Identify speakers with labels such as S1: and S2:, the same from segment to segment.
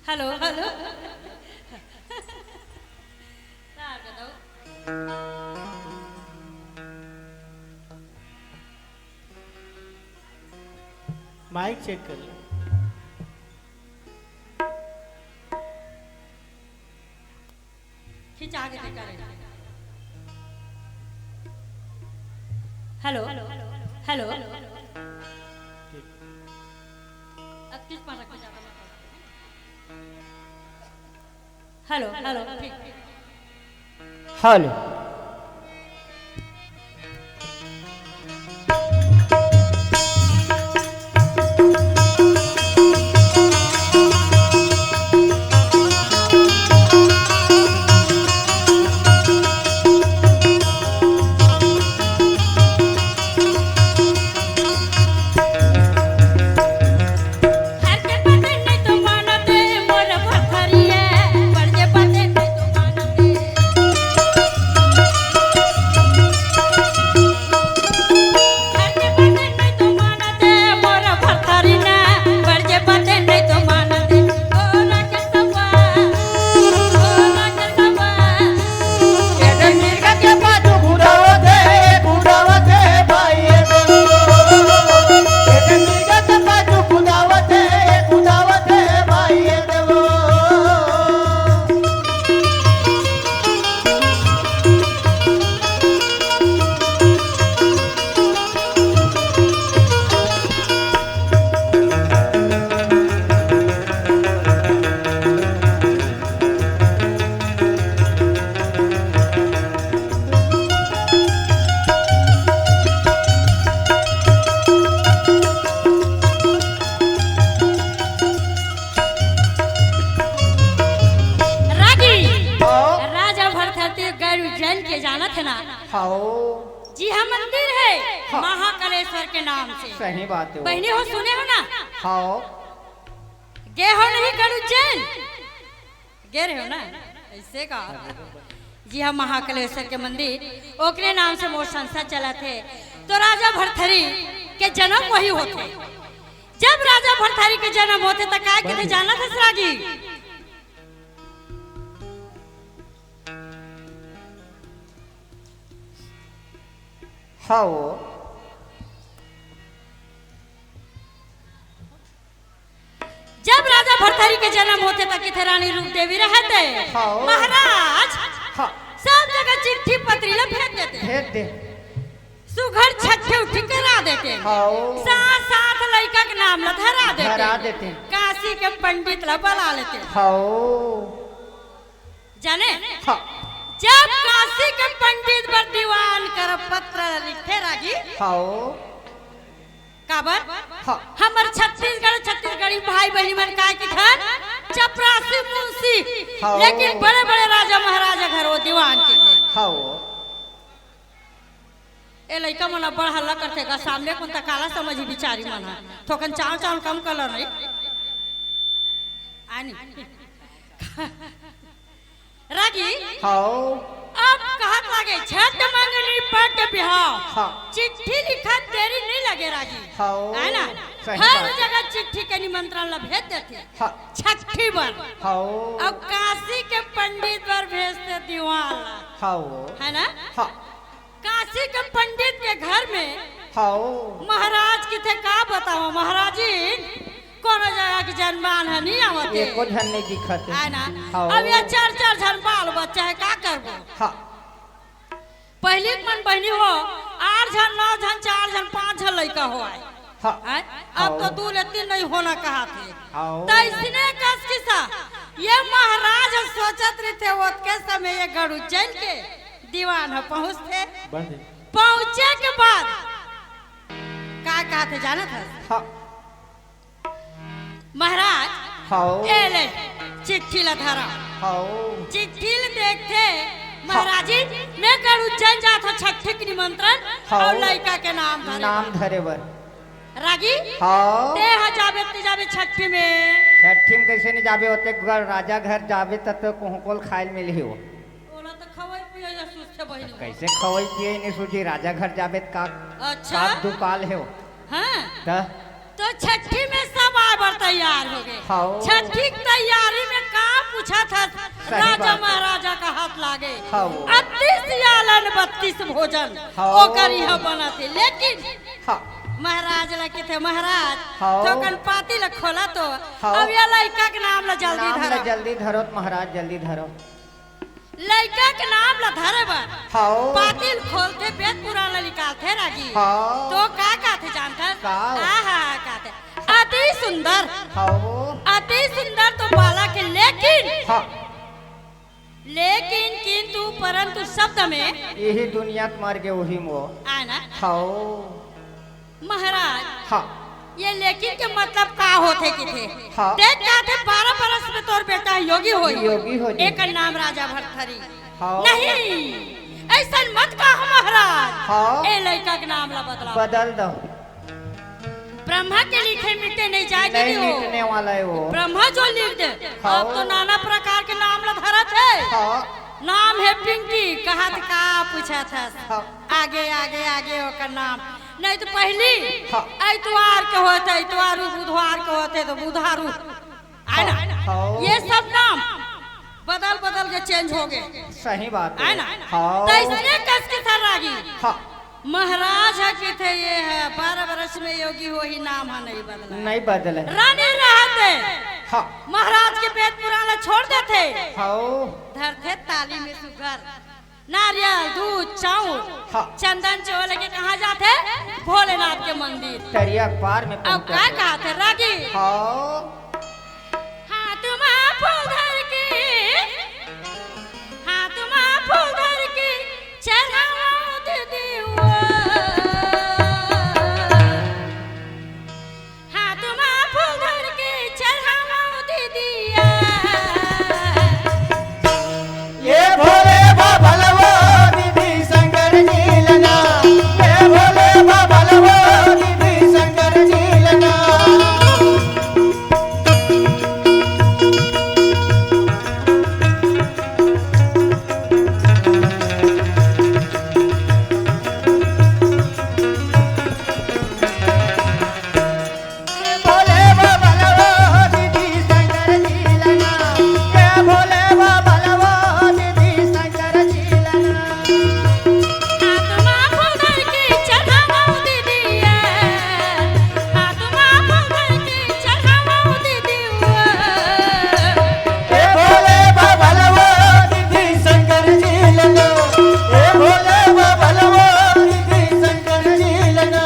S1: Hello hello
S2: mic check कर ले।
S1: खिंचा के देखा रे। हेलो हेलो अब किस पर रखा जाता है? हेलो हेलो ठीक
S2: हेलो
S1: जी हाँ मंदिर है हाँ। महाकालेश्वर के नाम से।
S2: सही बात है।
S1: बहनी हो सुने हो ना?
S2: हाँ।
S1: गे हो नहीं कर उज्जैन गे रहे हो ना ऐसे का। जी हाँ महाकालेश्वर के मंदिर ओकरे नाम से मोर संस्था चला थे। तो राजा भरथरी के जन्म वही होते। जब राजा भरथरी के जन्म होते तो क्या कहते जाना था सरागी?
S2: हाँ
S1: जब राजा भरथरी के जन्म होते तक किथे रानी रूप देवी रहते।
S2: हाँ।
S1: महाराज
S2: हाँ।
S1: सब जगह चिट्ठी पत्रीला भेज देते।
S2: भेज दे।
S1: सुघर छठे उठी करा देते।
S2: हाँ।
S1: साथ साथ लड़का के नाम ला धरा
S2: देते।
S1: काशी के पंडित ला बुला लेते।
S2: हाँ।
S1: जाने?
S2: हाँ।
S1: जब काशी के पंडित पर दीवान कर पत्र लिखे रागी।
S2: हाँ।
S1: काबर?
S2: हाँ।
S1: हमर छत्तीसगढ़ी भाई बहनी मन का की था चपरासी मुंशी।
S2: हाँ।
S1: लेकिन बड़े बड़े राजा महाराजा घर वो दीवान के थे।
S2: हाँ।
S1: ए लड़का मना बड़ हल्ला करते का सामने कौन तक काला समझी बिचारी मना थोकन चाल चाल कम कलर नहीं आनी रागी।
S2: हाँ।
S1: अब कहत लागे छठ मंगनी पट बिहाव।
S2: हाँ।
S1: चिट्ठी लिखत देरी नहीं लगे रागी।
S2: हाँ।
S1: है ना? हर जगह चिट्ठी के निमंत्रण ला भेज देते।
S2: हाँ।
S1: छठी पर।
S2: हाँ।
S1: अब काशी के पंडित पर भेजते दीवान ला।
S2: हाँ।
S1: है ना?
S2: हाँ।
S1: काशी के पंडित के घर में
S2: हाँ।
S1: महाराज की थे का बताओ महाराजी कोनो जगह की जनमान है नहीं आवते।
S2: एको झन नहीं दिखत
S1: है ना?
S2: हाँ।
S1: अब ये चार झन बाल बच्चा है का करबो?
S2: हाँ।
S1: पहले मन बहनी हो 8 झन 9 झन 4 झन 5 झन लड़का हो आए।
S2: हाँ।
S1: अब तो 2 3 नहीं होना कहा थे।
S2: हाँ।
S1: तो इसने कस किसा ये महाराज सोचत रहे थे वो के समय ये गढ़ उज्जैन के दीवान पहुँचते। पहुँचे के बाद का कहा थे जाना था?
S2: हाँ।
S1: महाराज
S2: हाँ।
S1: ए ले चिट्ठी ला धरा।
S2: हाँ।
S1: चिट्ठी देखते महाराज जी मैं गढ़ उज्जैन जाता छठे के निमंत्रण।
S2: हाँ।
S1: और लड़का के नाम
S2: धरे बर
S1: रागी।
S2: हाँ।
S1: ते जाबे छठी में।
S2: छठी में कैसे नहीं जाबे होते राजा घर जाबे तब तो कोहकोल खाइल मिली हो।
S1: ओला तो खवाई पिए या सुस्ते बहिनी।
S2: कैसे खवाई पिए नहीं सूझी राजा घर जाबे का।
S1: अच्छा।
S2: दुपाल है वो।
S1: हाँ। तो छठी में सब आबर तैयार हो गए।
S2: हाँ।
S1: छठी की तैयारी पूछा था
S2: सही
S1: राजा
S2: बात है।
S1: महाराजा का हाथ लागे
S2: हाँ।
S1: 38 सियालन 32 भोजन
S2: हाँ।
S1: ओकर यह बना थे लेकिन
S2: हाँ
S1: महाराज लगे थे महाराज
S2: हाँ।
S1: तो कन पाती ल खोला तो
S2: हाँ।
S1: अब ये लड़का के नाम ला जल्दी
S2: नाम
S1: धरो
S2: ला जल्दी धरो तो महाराज जल्दी धरो।
S1: लड़का के नाम ला धरे बा
S2: हाँ
S1: पातिल खोलते वेद पुराण ला निकालते रागी
S2: हाँ
S1: तो का थे जानता
S2: का?
S1: आहा का थे अति सुंदर
S2: हाँ
S1: अति सुंदर तो बाला के लेकिन
S2: हाँ
S1: लेकिन किंतु परंतु शब्द में
S2: यही दुनिया के मर गए वही मो।
S1: आए ना
S2: हाँ
S1: महाराज
S2: हाँ
S1: ये लेकिन के मतलब का होते कि थे
S2: हाँ।
S1: देख क्या थे 12 बरस में तोर बेटा योगी हो
S2: योगी हो जी।
S1: एक नाम राजा भरथरी
S2: हाँ।
S1: नहीं ऐसा मत का महाराज
S2: हाँ।
S1: ए लड़का के नाम ला बदला
S2: बदल दो।
S1: ब्रह्मा के लिखे मिटे नहीं जाएगी
S2: नहीं
S1: वो
S2: मिटने वाला है वो।
S1: ब्रह्मा जो लिख दे
S2: हाँ।
S1: अब तो नाना प्रकार के नाम ला धरत है
S2: हाँ
S1: नाम है पिंकी कहा था का पूछा था
S2: हाँ।
S1: आगे आगे आगे ओकर नाम नहीं तो पहली
S2: हाँ।
S1: इतवार के होते इतवार बुधवार के होते तो बुधारू आए ना
S2: हाँ।
S1: ये सब नाम बदल बदल के चेंज हो गए
S2: सही बात
S1: है
S2: है।
S1: ना
S2: हाँ
S1: तो इसने कस के सर रागी
S2: हाँ
S1: महाराज है कि थे ये है 12 वर्ष में योगी हो ही नाम है नहीं बदला
S2: नहीं बदले।
S1: रानी रहते
S2: हाँ
S1: महाराज के पेट पुराना छोड़ देते
S2: हाँ
S1: धरते ताली में सुगर नारियल दूध चाउर
S2: हाँ।
S1: चंदन चोले के कहाँ जाते भोलेनाथ के मंदिर
S2: तरिया पार में
S1: अब
S2: पहुंचा
S1: क्या
S2: थे।
S1: कहते रागी
S2: हाँ
S1: हाथ में फूल धर के हाथ में फूल धर के चढ़ाओ दे दियो हाथ में फूल धर के चढ़ाओ दे दिया
S2: ये भोले बाबा लवो दीदी शंकर जी लना। ये भोले बाबा लवो दीदी शंकर जी लना। भोले बाबा लवो दीदी शंकर जी लना। ये भोले बाबा लवो दीदी शंकर जी लना।
S1: हाथ में फूल धर के चढ़ाओ दे दिया हाथ में फूल धर के चढ़ाओ दे दिया
S2: ए भोले बाबा लवो दीदी शंकर जी लना। ए भोले बाबा लवो दीदी शंकर जी लना।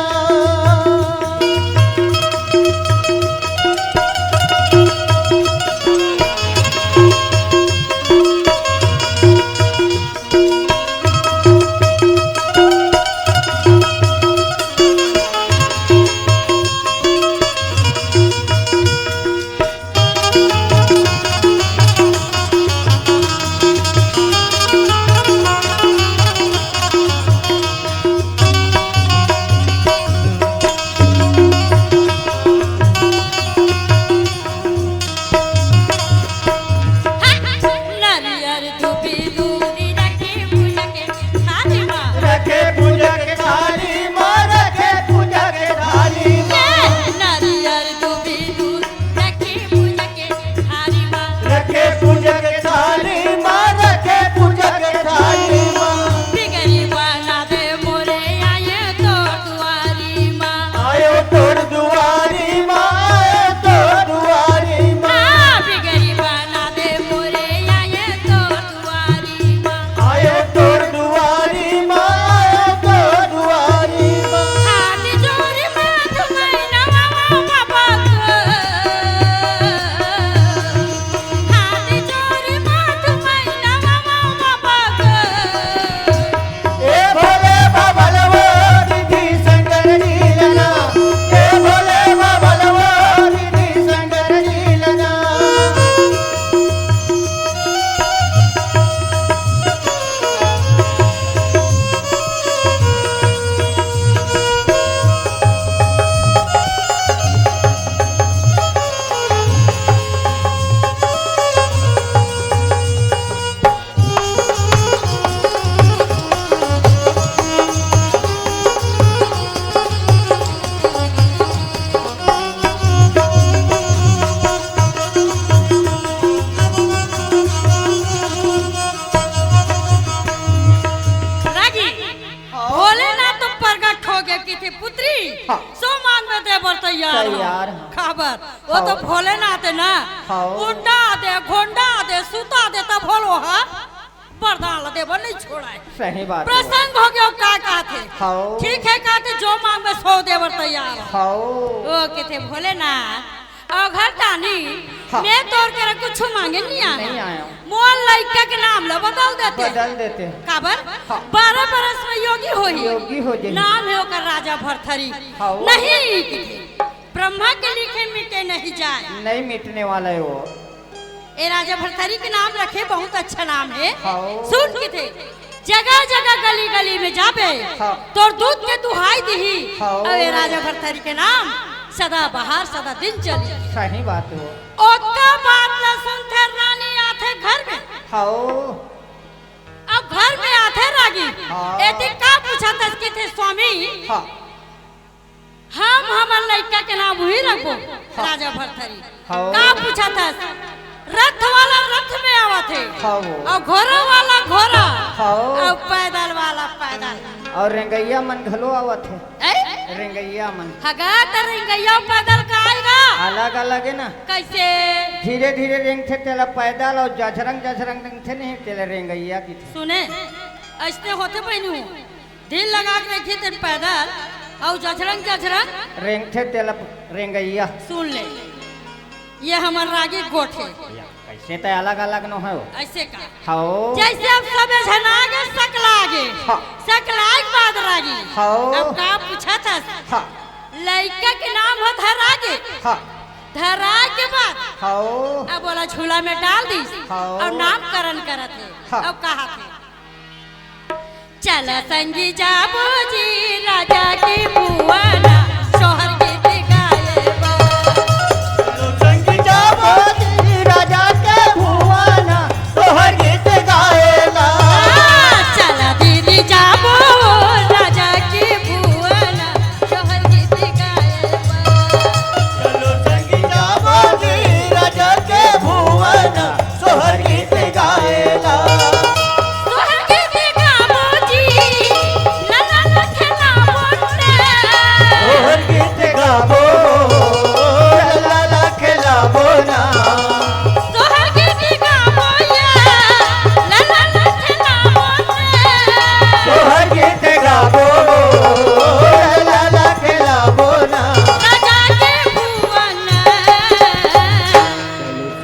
S1: नारियल धूपी दूधी रखे पूजा के थाली माँ
S2: रखे पूजा के थाली माँ। रखे पूजा के थाली माँ।
S1: नारियल धूपी दूध रखे पूजा के थाली माँ
S2: रखे पूजा के थाली माँ। रखे पूजा के थाली माँ।
S1: बिगड़ी बना दे मोरे आए तो दुआरी माँ
S2: आयो तोर दुआरी माँ। आयो तोर दुआरी माँ।
S1: हाँ बिगड़ी बना दे मोरे आए तो दुआरी माँ
S2: आयो तोर दुआरी माँ। आयो तोर दुआरी माँ।
S1: हाथ जोड़ी माथ में नवाओ बाबा को हाथ जोड़ी वो तो भोलेनाथ है ना।
S2: हाँ।
S1: उंडा दे घोंडा दे सुता दे तब भोलो है बरदान दे वो नहीं छोड़ा है।
S2: सही बात है।
S1: प्रसंग हो गया का कहते
S2: हाँ।
S1: ठीक है कहते जो मांग में 100 देवर तैयार है।
S2: हाँ।
S1: वो कहते भोलेनाथ और घर टानी
S2: हाँ।
S1: मैं तोड़ के कुछ मांगे नहीं
S2: नहीं
S1: आया
S2: आया।
S1: मोल लड़का के नाम लो बदल देते
S2: बदल देते
S1: काबर
S2: हाँ।
S1: 12 बरस में योगी होई
S2: योगी हो जाइए।
S1: नाम है ओकर राजा भरथरी
S2: हाँ।
S1: नहीं ब्रह्मा के लिखे मिटे नहीं जाए
S2: नहीं मिटने वाला है वो।
S1: ए राजा भरथरी के नाम रखे बहुत अच्छा नाम है।
S2: हाँ।
S1: सुन के थे जगह जगह गली गली में जाबे
S2: हाँ।
S1: तोर दूध के दुहाई दी
S2: हाँ।
S1: और ए राजा भरथरी के नाम सदा बहार सदा दिन चली।
S2: सही बात है वो।
S1: ओका बात न सुनते रानी आते घर में
S2: हाँ।
S1: अब घर में आते रागी
S2: हाँ।
S1: एती का पूछा तस के थे स्वामी
S2: हाँ।
S1: हम हमार लड़का के नाम वही रखो
S2: हाँ।
S1: राजा भरथरी
S2: हाँ।
S1: का पूछा तस रथ वाला रथ में आवा थे
S2: हाँ।
S1: और घोड़ा वाला घोड़ा
S2: हाँ।
S1: और पैदल वाला पैदल
S2: और रेंगैया मन घलो आवत है।
S1: ए
S2: रेंगैया मन
S1: हगा त रेंगैया पैदल का आएगा
S2: अलग अलग है ना।
S1: कैसे
S2: धीरे धीरे रेंगते तेला पैदल और जझरंग जझरंग रेंगते नहीं तेला रेंगैया की थे।
S1: सुने ऐसे होते बहनू दिल लगा के रखी तेन पैदल और जझरंग जझरंग
S2: रेंगते तेला रेंगैया।
S1: सुन ले ये हमार रागी गोठ है
S2: कैसे तो अलग अलग न हो।
S1: ऐसे का
S2: हाँ।
S1: जैसे अब सब झनागे सकलागे
S2: हाँ।
S1: सकलाग बाद रागी
S2: हाँ।
S1: अब का पूछा था
S2: हाँ।
S1: लड़का के नाम हो धरागे
S2: हाँ।
S1: धरा के बाद
S2: हाँ।
S1: अब बोला झूला में डाल दी
S2: हाँ।
S1: और नामकरण करत है।
S2: हाँ।
S1: अब कहा थे चल संगी जाबो जी राजा की बुआना शोहर गीत गाए बा।
S2: संग जाबो जी राजा के भुवना तोहर गीत गाएला।
S1: चल दीदी जाबो राजा की बुआना शोहर गीत गाए बा।
S2: चलो संग जाबो जी राजा के भुवना तोहर गीत गाएला।
S1: शोहर गीत गाबो जी लला लखना बोलते।
S2: तोहर गीत गाबो लाला खेलाबो ना।
S1: शोहर गीत गाबो ये लला लखना बोलते।
S2: तोहर गीत गाबो लाला खेलाबो ना।
S1: राजा के भुवना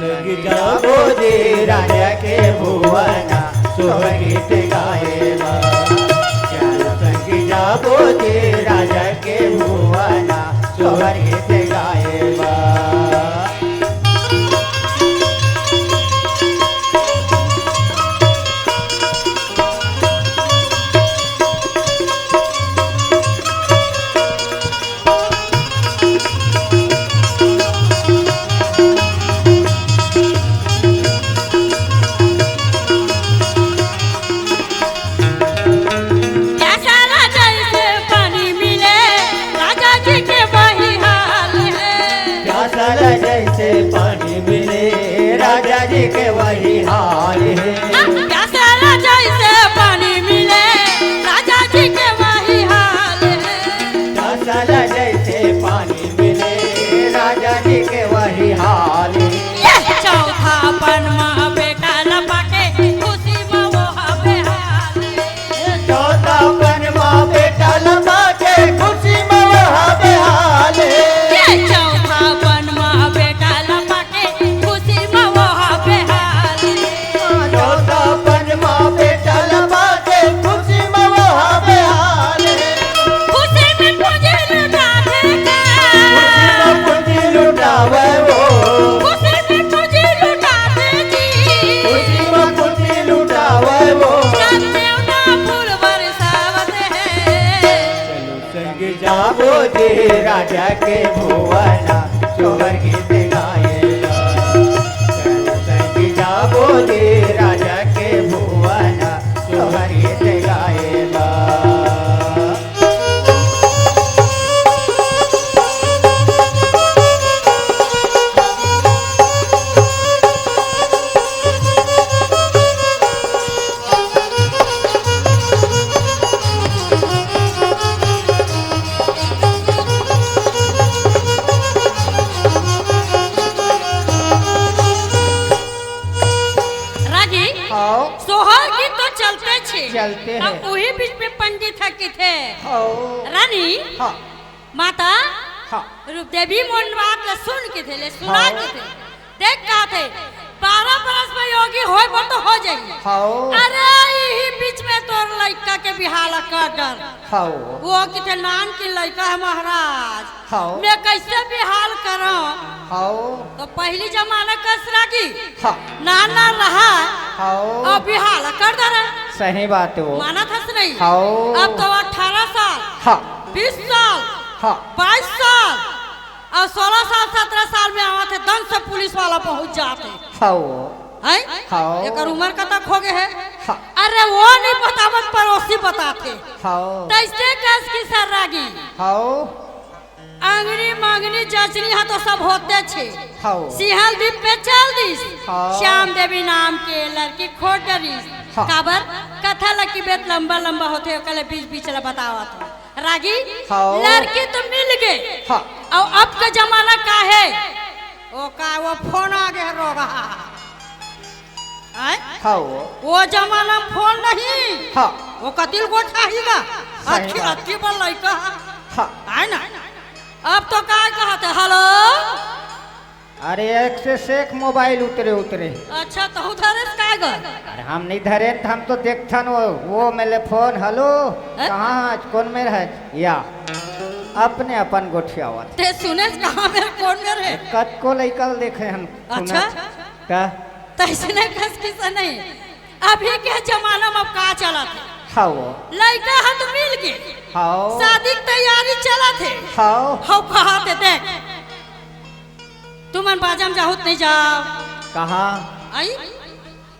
S2: संग जाबो जी राजा के भुवना तोहर गीत गाएला। चल संग जाबो जी राजा के भुवना तोहर गीत गाएला।
S1: जैसा राजा से पानी मिले राजा जी के वही हाल है।
S2: प्यासल जैसे पानी मिले राजा जी के वही हाल है।
S1: जैसा राजा से पानी मिले राजा जी के वही हाल है।
S2: प्यासल जैसे पानी मिले राजा जी के वही हाल है।
S1: ये चौथा पनमा बेटा लपके खुशी में वो बेहाल है।
S2: चौथा पनमा बेटा लम्बा के खुशी में वहाँ बेहाल है।
S1: ये चौथा पनमा बेटा लपके खुशी में वो बेहाल है।
S2: चौथा हाँ
S1: सोहर गीत तो चलते छे
S2: चलते हैं।
S1: अब वही बीच में पंडित है कि थे
S2: हाँ
S1: रानी
S2: हाँ
S1: माता
S2: हाँ
S1: रूपदेवी मोन बात ला सुन के थे ले सुना के थे देख का थे 12 बरस में योगी होय बो तो हो जाई
S2: हाँ
S1: अरे यही बीच में तोर लड़का के बिहाल कर डर
S2: हाँ
S1: वो किते नान की लड़का है महाराज
S2: हाँ
S1: मैं कैसे बिहाल करूं
S2: हाँ
S1: तो पहली जमाना कसरा की
S2: हाँ
S1: नाना रहा
S2: हाँ
S1: और बिहाल कर दे रहा
S2: सही बात है वो
S1: माना था से नहीं
S2: हाँ
S1: अब तो 18 साल
S2: हाँ
S1: 20 साल
S2: हाँ
S1: 22 साल और 16 साल 17 साल में आवा थे दंड से पुलिस वाला पहुंच जाते
S2: हाँ
S1: हैं
S2: हाँ
S1: एक उम्र का तक हो गए है
S2: हाँ
S1: अरे वो नहीं बतावत पड़ोसी बताते
S2: हाँ
S1: तैसे कस की सर रागी
S2: हाँ
S1: अंगनी मांगनी जचनी है तो सब होते छे
S2: हाँ
S1: सिहल द्वीप पे चल दिस
S2: हाँ।
S1: श्याम देवी नाम के लड़की खोट डरिस
S2: हाँ।
S1: काबर कथा लकी बेत लंबा लंबा होते कले बीच बीच ला बतावा तो रागी
S2: हाँ।
S1: लड़की तो मिल गए
S2: हाँ
S1: और अब का जमाना का है वो फोन आ गया रो रहा है
S2: हाँ
S1: वो जमाना में फोन नहीं
S2: हाँ
S1: वो कतिल को चाहिएगा
S2: सही
S1: अच्छी
S2: बात।
S1: अच्छी बल लड़का
S2: हाँ
S1: है ना अब तो क्या कहते हेलो
S2: अरे एक से एक मोबाइल उतरे उतरे
S1: अच्छा तो उधर से क्या कर
S2: अरे हम नहीं धरे तो हम तो देखथन वो मेरे फोन हेलो
S1: हैं?
S2: कहाँ है? कौन में है या अपने अपन गोठियावत
S1: ते सुने से कहाँ मेरे कौन में रहे
S2: कत को लइकल देखे हम
S1: अच्छा?
S2: का
S1: तैसे नहीं कस किसा नहीं अभी के जमाना में अब का चला थे
S2: हाँ
S1: लड़का हाथ मिल गए
S2: हाँ
S1: शादी की तैयारी चला थे
S2: हाँ
S1: हो कहा थे देख तुमन बाजा में जाहुत नहीं जाओ
S2: कहाँ
S1: आई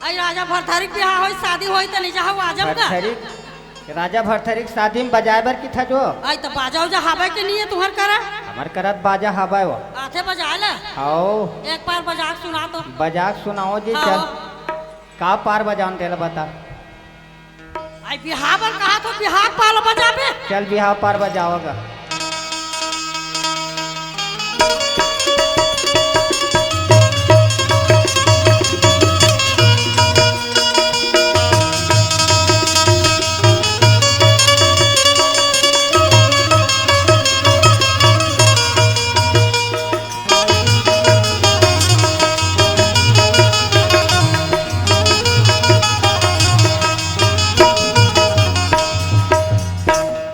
S1: आई राजा भरथारी के यहाँ होई शादी होई तो नहीं जाओ आजम का
S2: भरथरी राजा भरथरी के शादी में बजाए बर की था जो
S1: आई तो बाजा उजा हावे के नहीं है तुम्हार करा
S2: हमार करत बाजा हवा वो
S1: आथे बजा ले
S2: हाँ
S1: एक बार बजा के सुना तो
S2: बजाक सुनाओ जी
S1: हाँ।
S2: चल का पार बजान तेला बता
S1: आई बिहार पर कहा तो बिहार पाल बजाबे
S2: चल बिहार पार बजाओगा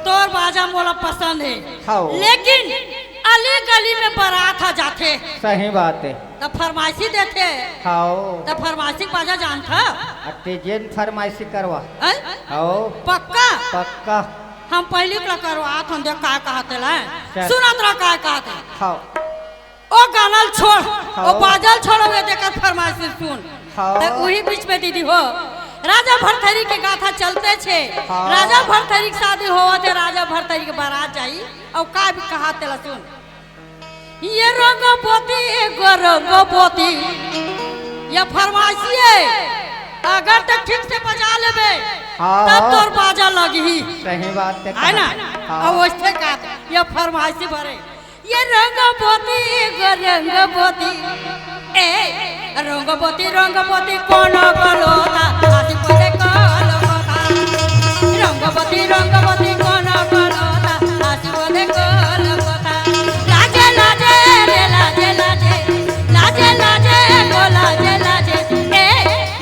S1: तोर बाजा मोला पसंद है
S2: हाँ
S1: लेकिन अली गली में बारात आ जाते
S2: सही बात है
S1: तो फरमाइशी देते
S2: हाँ
S1: तो फरमाइशी बाजा जानता
S2: अटेजेन फरमाइशी करवा
S1: हैं?
S2: हाँ
S1: पक्का
S2: पक्का
S1: हम पहली का करवा हम देख का कहते ला
S2: चल।
S1: सुना तोरा का कहते
S2: हाँ
S1: ओ गाना छोड़
S2: हाँ।
S1: ओ बाजल छोड़ोगे देकर फरमाइशी सुन
S2: हाँ।
S1: तो वही बीच में दीदी हो राजा भरथरी के गाथा चलते छे
S2: हाँ।
S1: राजा भरथरी की शादी होवा थे राजा भरथरी के बारात जाई और का भी कहा तेला सुन ये रंगपति एगो रंगपति ये फरमाइशी है अगर तो ठीक से बजा लेबे
S2: हाँ।
S1: तब तोर बाजा लगी
S2: सही बात
S1: है ना
S2: हाँ
S1: अब वैसे का ये फरमाइशी भरे ये रंगपति एगो रंगपति ए रंगपति रंगपति कौन गलोता आदि पदे कलोता रंगपति रंगपति कौन गलोता आदि पदे कलोता लाजे लाजे रे लाजे लाजे लाजे लाजे गो लाजे लाजे ए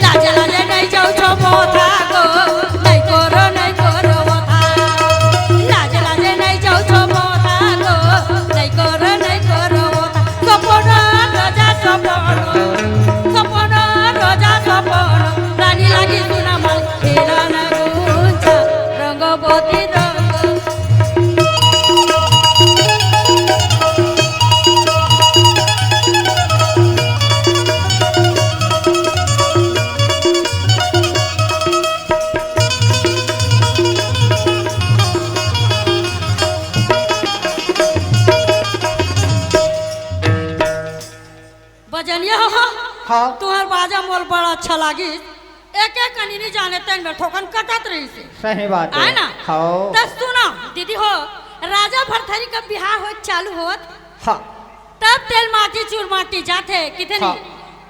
S1: लाजे लाजे नहीं जाऊ छो मोथा गो नहीं करो मोथा लाजे लाजे नहीं जाऊ छो मोथा गो नहीं करो मोथा सपना राजा सपना सपना राजा सपना रानी लागी सुना मन खेला ना गुंजा रंगपति रंग बजनिया हो
S2: हाँ
S1: तुम्हार बाजा मोल बड़ा अच्छा लागी एक एक कनी नहीं जाने तन में ठोकन कटत रही से
S2: सही बात
S1: है ना
S2: हाँ
S1: तब सुना दीदी हो राजा भरथरी का बिहार हो चालू होत
S2: हाँ
S1: तब तेल माटी चूर माटी जाते कितनी
S2: हाँ।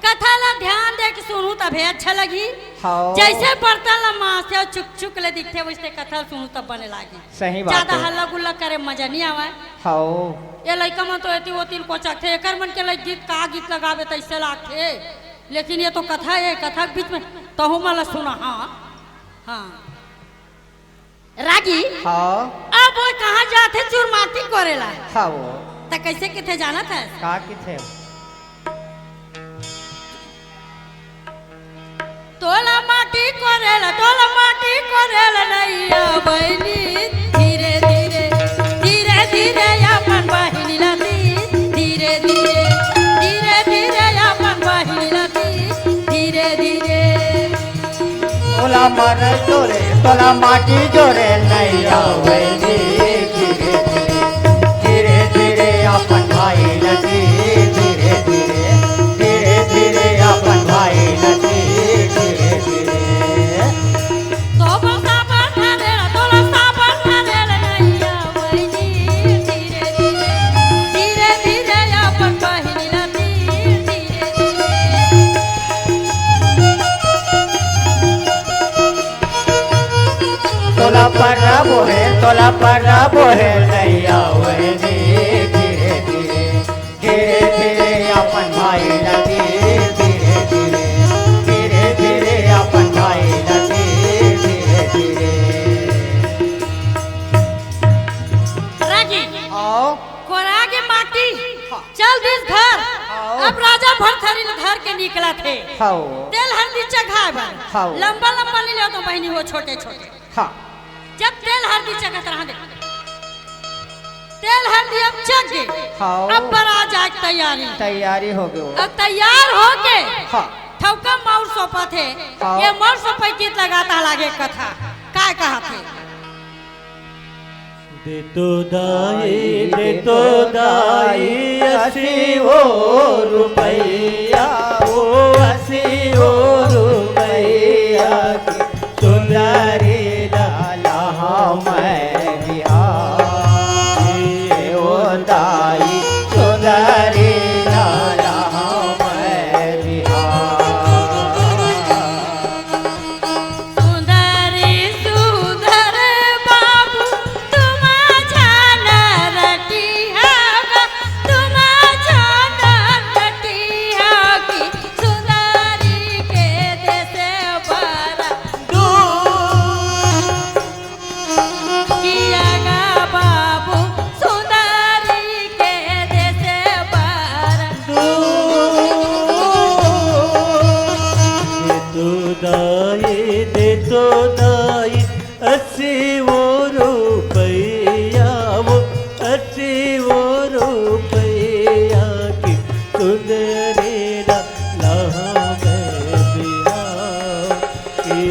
S1: कथा ला ध्यान दे के सुनू तभे अच्छा लगी।
S2: हाँ।
S1: जैसे बर्तन ला माँ से चुक चुक ले दिखते वैसे कथा सुनू तब बने लागी।
S2: सही बात
S1: ज्यादा
S2: है।
S1: हल्ला गुल्ला करे मजा नहीं आवे।
S2: हाँ
S1: ये लड़का मन तो एती वो तीन कोचक थे एकर मन के लग गीत का गीत लगावे तो ऐसे लागे, लेकिन ये तो कथा है, कथा के बीच में तहु मला सुना। हाँ हाँ रागी।
S2: हाँ
S1: अब वो कहाँ जाते चुरमाटी करेला
S2: हाँ वो
S1: तो कैसे किथे जाना था?
S2: का की थे
S1: तोला माटी करेला नैया बहनी धीरे धीरे धीरे धीरे अपन बहिनी लती धीरे धीरे धीरे धीरे अपन बहिनी लती धीरे धीरे।
S2: तोला मर जोरे तोला माटी जोरे नैया बहनी धीरे धीरे धीरे धीरे अपन भाई लती धीरे धीरे धीरे धीरे अपन भाई लती धीरे धीरे।
S1: तो बसा बंधरेला तोला सा बंधरेला नैया बहनी धीरे धीरे धीरे धीरे अपन बहिनी लती धीरे धीरे।
S2: तोला पर बोहे नैया बहनी धीरे धीरे धीरे धीरे अपन भाई लती धीरे धीरे धीरे धीरे अपन भाई लती धीरे धीरे।
S1: रागी
S2: आओ
S1: कोरा के माटी चल दिस घर।
S2: आओ।
S1: अब राजा भरथरी घर के निकला थे।
S2: खाओ
S1: तेल हल्दी चखाए बा
S2: खाओ।
S1: लंबा लंबा नहीं ले तो बहनी हो छोटे छोटे।
S2: हाँ
S1: जब तेल हल्दी चखत रहा दे तेल हल्दी अब चख गए।
S2: खाओ।
S1: अब बड़ा जाए तैयारी।
S2: तैयारी हो गई।
S1: अब तैयार हो के
S2: हाँ
S1: ठौका माउर सोपा थे।
S2: हाँ।
S1: ये माउर सोपा गीत लगाता लागे कथा काय कहा थे?
S3: दे तो दाई असी वो रुपैया वो असी वो रुपैया की सुंदरी
S2: लाला मैं बिहारी ओ दाई सुंदरी लाला मैं बिहारी।
S1: सुंदरी सुंदर बाबू तुम जान रटिया तुम जान रटिया की सुंदरी के देश बड़ा किया गा बाबू सुंदरी के देश बड़ा
S3: दे तो दाई असी वो रुपैया वो असी वो रुपैया की सुंदरी लहा मैं बिहार की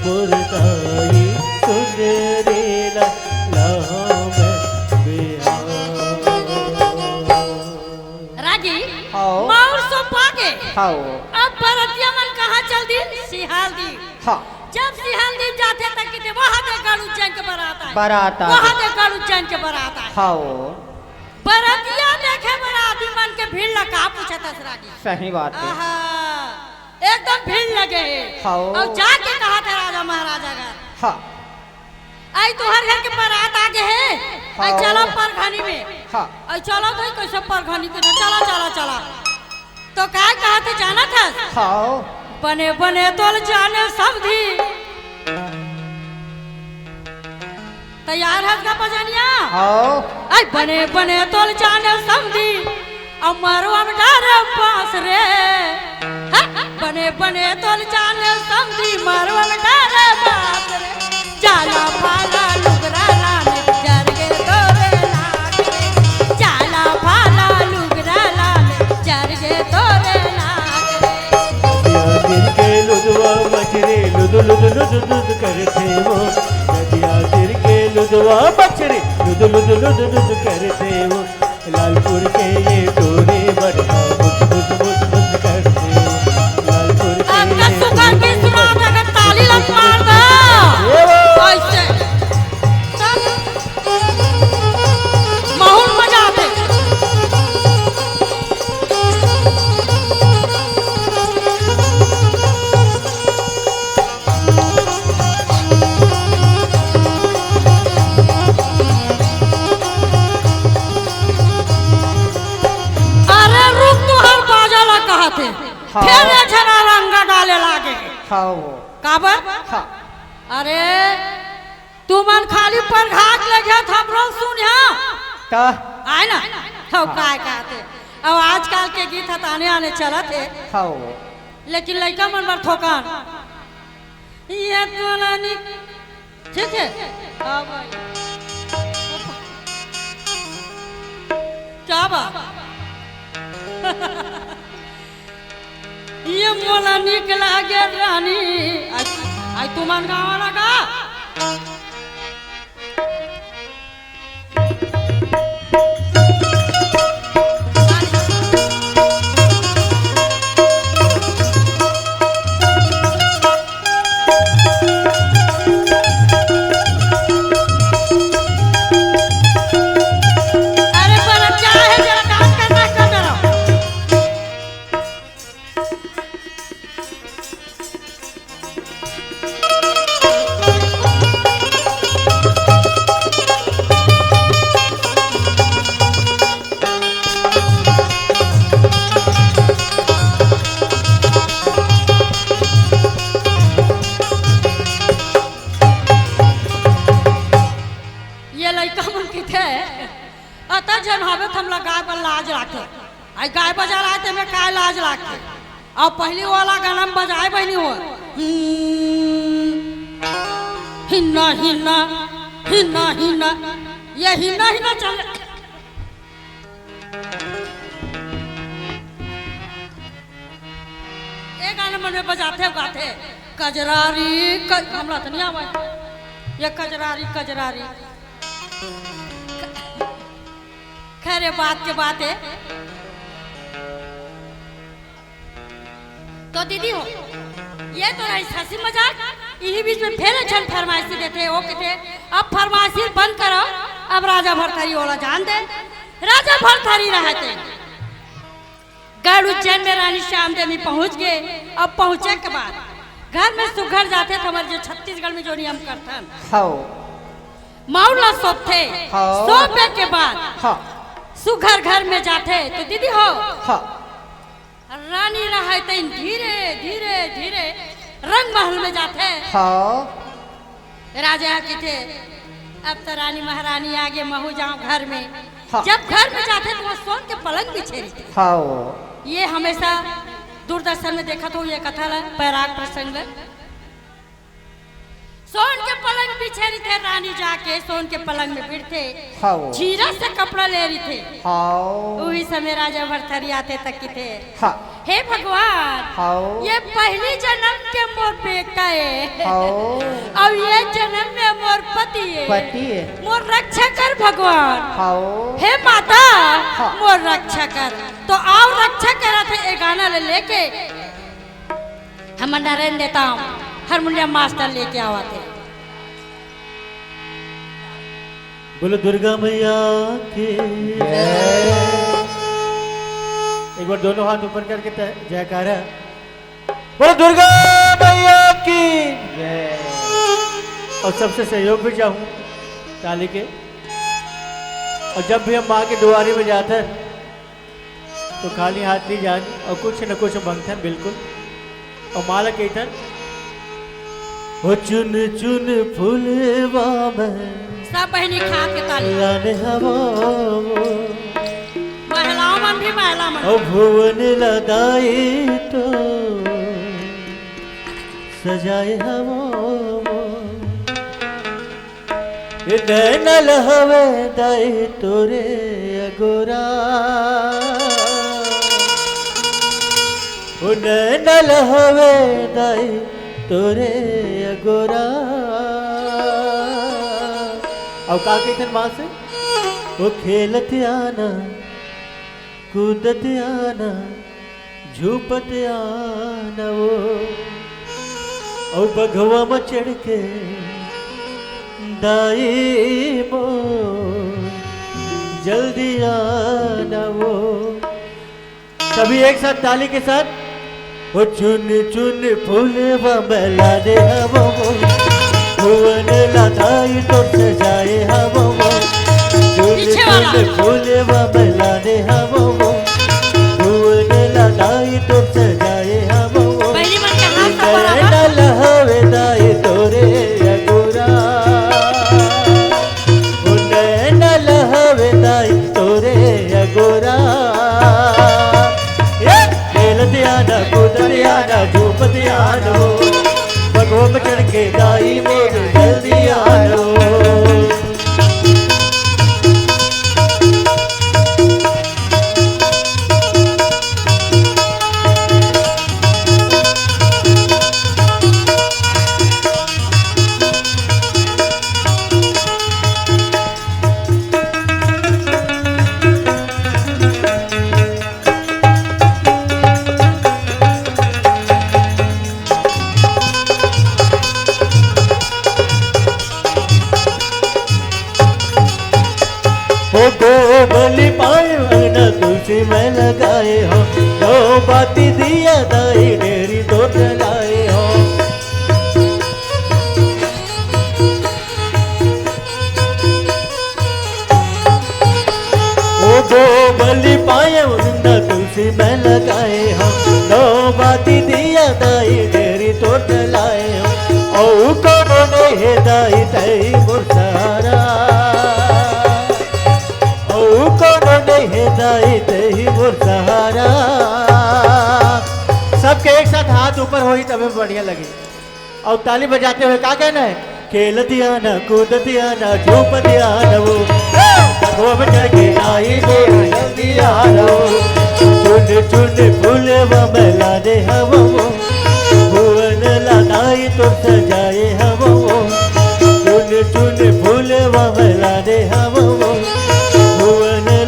S3: मुर्दाई सुंदरी लहा मैं बिहार।
S1: रागी
S2: हाँ।
S1: माउर सोपा के
S2: खाओ
S1: अब बरतिया मन कहाँ चल दी? सिहाल दी।
S2: हाँ
S1: जब सिहाल दी जाते तक किते वहाँ दे गाड़ू चैन के बारात आए।
S2: बारात आए।
S1: वहाँ दे गाड़ू चैन के बारात आए।
S2: खाओ
S1: बरतिया देखे बराती मन के भीड़ लगा पूछा रागी।
S2: सही बात है।
S1: आहा एकदम भीड़ लगे है।
S2: हाँ।
S1: और जाके कहा था राजा महाराजा घर
S2: हाँ
S1: आई तुहर घर के बारात आगे है। आई
S2: हाँ।
S1: चलो परघानी में।
S2: हाँ
S1: आई चलो तो कैसे परघानी के चला चला चला तो क्या कहा थे जाना था?
S2: खाओ
S1: बने बने तोल जाने समझी तैयार है का बजनिया?
S2: आओ
S1: आई बने बने तोल जाने समझी अमरवा में डारे पास रे। हाँ, बने बने तोल जाने समझी मरवा में डारे पास रे। जाला फाला लुगरा लाने जरगे तोरे लागे जाला फाला लुगरा लाने जरगे तोरे लागे।
S3: दिल के लुदवा मछरे लुद लुद लुद लुद करते वो नदिया दिल के लुदवा मछरे लुद लुद लुद लुद करते वो लालपुर के ये टोरे बढ़ा मुझ मुझ मुझ मुझ करते वो लालपुर के
S1: आपका
S3: ये
S1: सुगर की सुना अगर ताली लग मार दो ऐसे सब माहौल मजा आते। छना रंग डाले लागे
S2: हाँ
S1: काबर
S2: हाँ
S1: अरे तू मन खाली पर घाट लगे हमरो सुनिया
S2: का
S1: आए ना तो काय कहते अब आजकल के गीत हताने आने चलत है
S2: हाँ
S1: लेकिन लड़का मन पर ठोकान ये तो नहीं ठीक है अब क्या बात ये मोला निक लागे रानी आई तू मन गावा लगा अरे पर क्या है जरा डांस करना कर जरा ये लड़का मन के थे अतः जन हवे हम गाय पर लाज रखे आई गाय बजा रहा थे मैं काय लाज रखे और पहली वाला गाना में बजाए बहनी हो हिन्ना हिन्ना हिन्ना हिन्ना ये हिन्ना हिन्ना चल एक गाना मन में बजाते गाते कजरारी हमरा तो नहीं आवा ये कजरारी कजरारी खैर बात के बात है तो दीदी हो ये तो रही हंसी मजाक यही बीच में फिर छन फरमाइशी देते वो कहते अब फरमाइशी बंद करो अब राजा भरथरी वाला जान दे राजा भरथरी रहते गढ़ उज्जैन में रानी श्याम देवी पहुंच गए अब पहुंचे के बाद घर में सुघर जाते थे हमारे जो छत्तीसगढ़ में जो नियम करतन
S2: हाँ
S1: मौला सोते
S2: हाँ।
S1: सोपे के बाद
S2: हाँ
S1: सुघर घर में जाते तो दीदी हो
S2: हाँ
S1: रानी रहते धीरे धीरे धीरे रंग महल में जाते
S2: हाँ
S1: राजा की थे अब तो रानी महारानी आगे महू जाऊं घर में
S2: हाँ।
S1: जब घर में जाते तो वो सोन के पलंग बिछे रहते
S2: हाँ
S1: ये हमेशा दूरदर्शन में देखा तो ये कथा है पैराग प्रसंग में सोन के पलंग बिछे रही थे रानी जाके सोन के पलंग में बैठते
S2: हाँ
S1: जीरा से कपड़ा ले रही थे
S2: हाँ
S1: वही समय राजा भरथरी आते तक की थे
S2: हाँ
S1: हे भगवान
S2: हाँ
S1: ये पहली जन्म के मोर बेटा है
S2: हाँ
S1: और ये जन्म में मोर पति है
S2: पति है
S1: मोर रक्षा कर भगवान
S2: हाँ
S1: हे माता
S2: हाँ।
S1: मोर रक्षा कर तो आओ रक्षा करा थे एक गाना लेके हम नरेंद्र देता हूँ हारमोनियम मास्टर लेके आवा थे
S3: बोलो दुर्गा मैया की एक बार दोनों हाथ ऊपर करके जयकारा बोलो दुर्गा मैया की और सबसे सहयोग भी चाहूँ ताली के और जब भी हम माँ के दुआरे में जाते हैं तो खाली हाथ नहीं जानी और कुछ न कुछ मांगते बिल्कुल और माला कीर्तन हो चुन चुन फूलवा में
S1: सब बहनी खा के ताली
S3: लाने हवा
S1: महिलाओं मन भी महिला मन
S3: ओ भुवन लगाई तो सजाए हवा ये नैन लहवे दाई तोरे अगोरा ओ नैन लहवे दाई तोरे अगोरा और का कहते माँ से वो खेलत आना कूदत आना झूपत आना वो और बघवा में चढ़ के दाई मो जल्दी आना वो सभी एक साथ ताली के साथ वो चुन चुन फूलवा मेला दे वो भुवन लदाई तो सजाए हवो चुन चुन फूलवा मेला दे हवो भुवन लदाई तो सजाए हवो झूप ध्यान हो बगो में चढ़ के दाई मोर जल्दी आनो बलि पाए न तुलसी में लगाए हो दो बाती दिया दाई डेरी दो जलाए हो ओ दो बलि पाए न तुलसी में लगाए हो दो बाती दिया दाई डेरी दो जलाए हो ओ कौन है दाई तई मुर्सारा सहारा सबके एक साथ हाथ ऊपर हो ही तब बढ़िया लगे और ताली बजाते हुए क्या कहना है खेल दिया ना कूद दिया ना झूप दिया ना वो के आई जल्दी आ चुन चुन फूल मेला दे हवो भुवन लगाई तो सजाए हवो चुन चुन फूल मेला दे हवो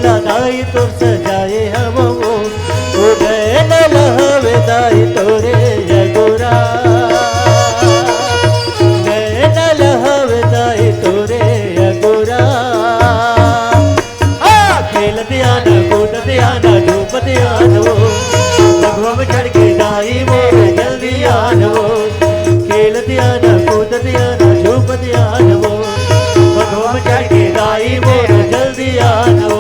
S3: लगाई तो सजाए हम वो गए न लहवे दाई तोरे जगोरा गए न लहवे दाई तोरे जगोरा खेल दिया न कूद दिया न झूप दिया नो भगवा में चढ़ के दाई मोर जल्दी आनो खेल दिया न कूद दिया न झूप दिया नो भगवा में चढ़ के दाई मोर जल्दी आनो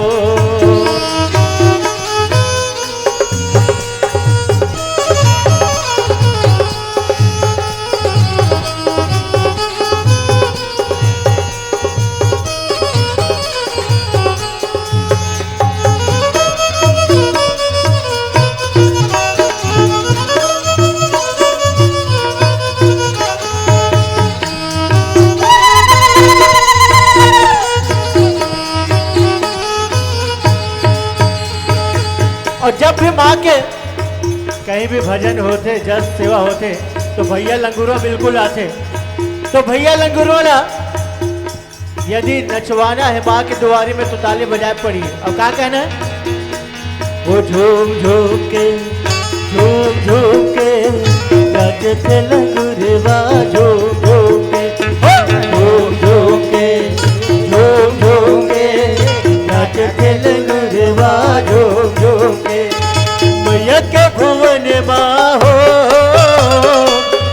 S3: और जब भी माँ के कहीं भी भजन होते जस सेवा होते तो भैया लंगूरों बिल्कुल आते तो भैया लंगूरों ना यदि नचवाना है माँ के दुआरे में तो ताली बजाए पड़ी और क्या कहना है वो झूम झूम के नचते लंगूरवा झूम झूम के नचते लंगूरवा झूम झूम के मैया के भुवन माँ हो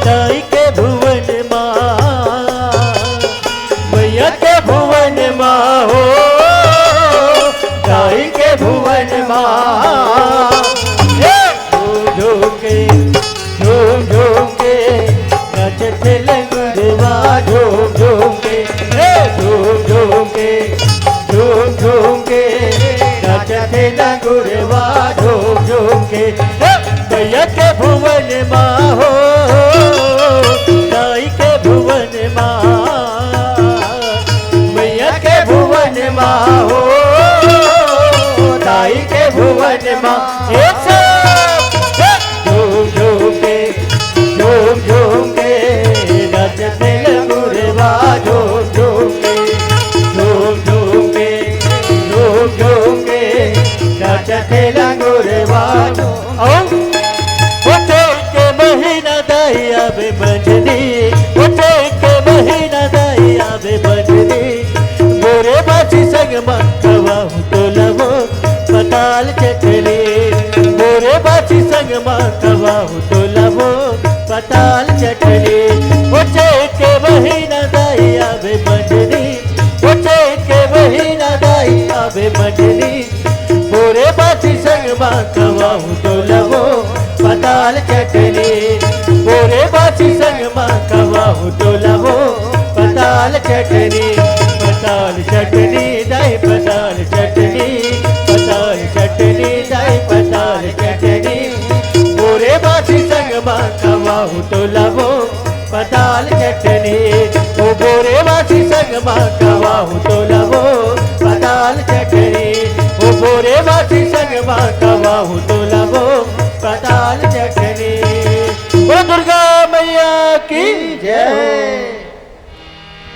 S3: ताई के भुवन माँ मैया के भुवन माँ हो ताई के भुवन माँ झूम झूम के नचते लंगूरवा झूम झूम के नचते लंगूरवा झूम झूम के मैया के भुवन माँ हो ताई के भुवन माँ मैया के भुवन माँ हो ताई के भुवन माँ एक झूम के नचते लंगूरवा झूम झूम के नचते लंगूरवा के महीना दाई आवे बजनी के महीना दाई आवे बजनी गोरे बाची संग माखवा तो लवो पताल चटनी गोरे बाची संग माखवा तो लवो पताल चटनी के महीना दाई आवे बजनी के महीना दाई आवे बजनी गोरे बाची संग माखवा तो लवो पताल चटनी गोरे बाची संग माखवा तो लवो पताल चटनी दाई पताल चटनी दाई पताल चटनी गोरे बाची संग माखवा कवाहू तो लवो पताल चटनी ओ बोरे वासी संग माँ कवाहू तो लवो पताल चटनी ओ बोरे वासी संग माँ कवाहू तो लवो पताल चटनी। ओ दुर्गा मैया की
S2: जय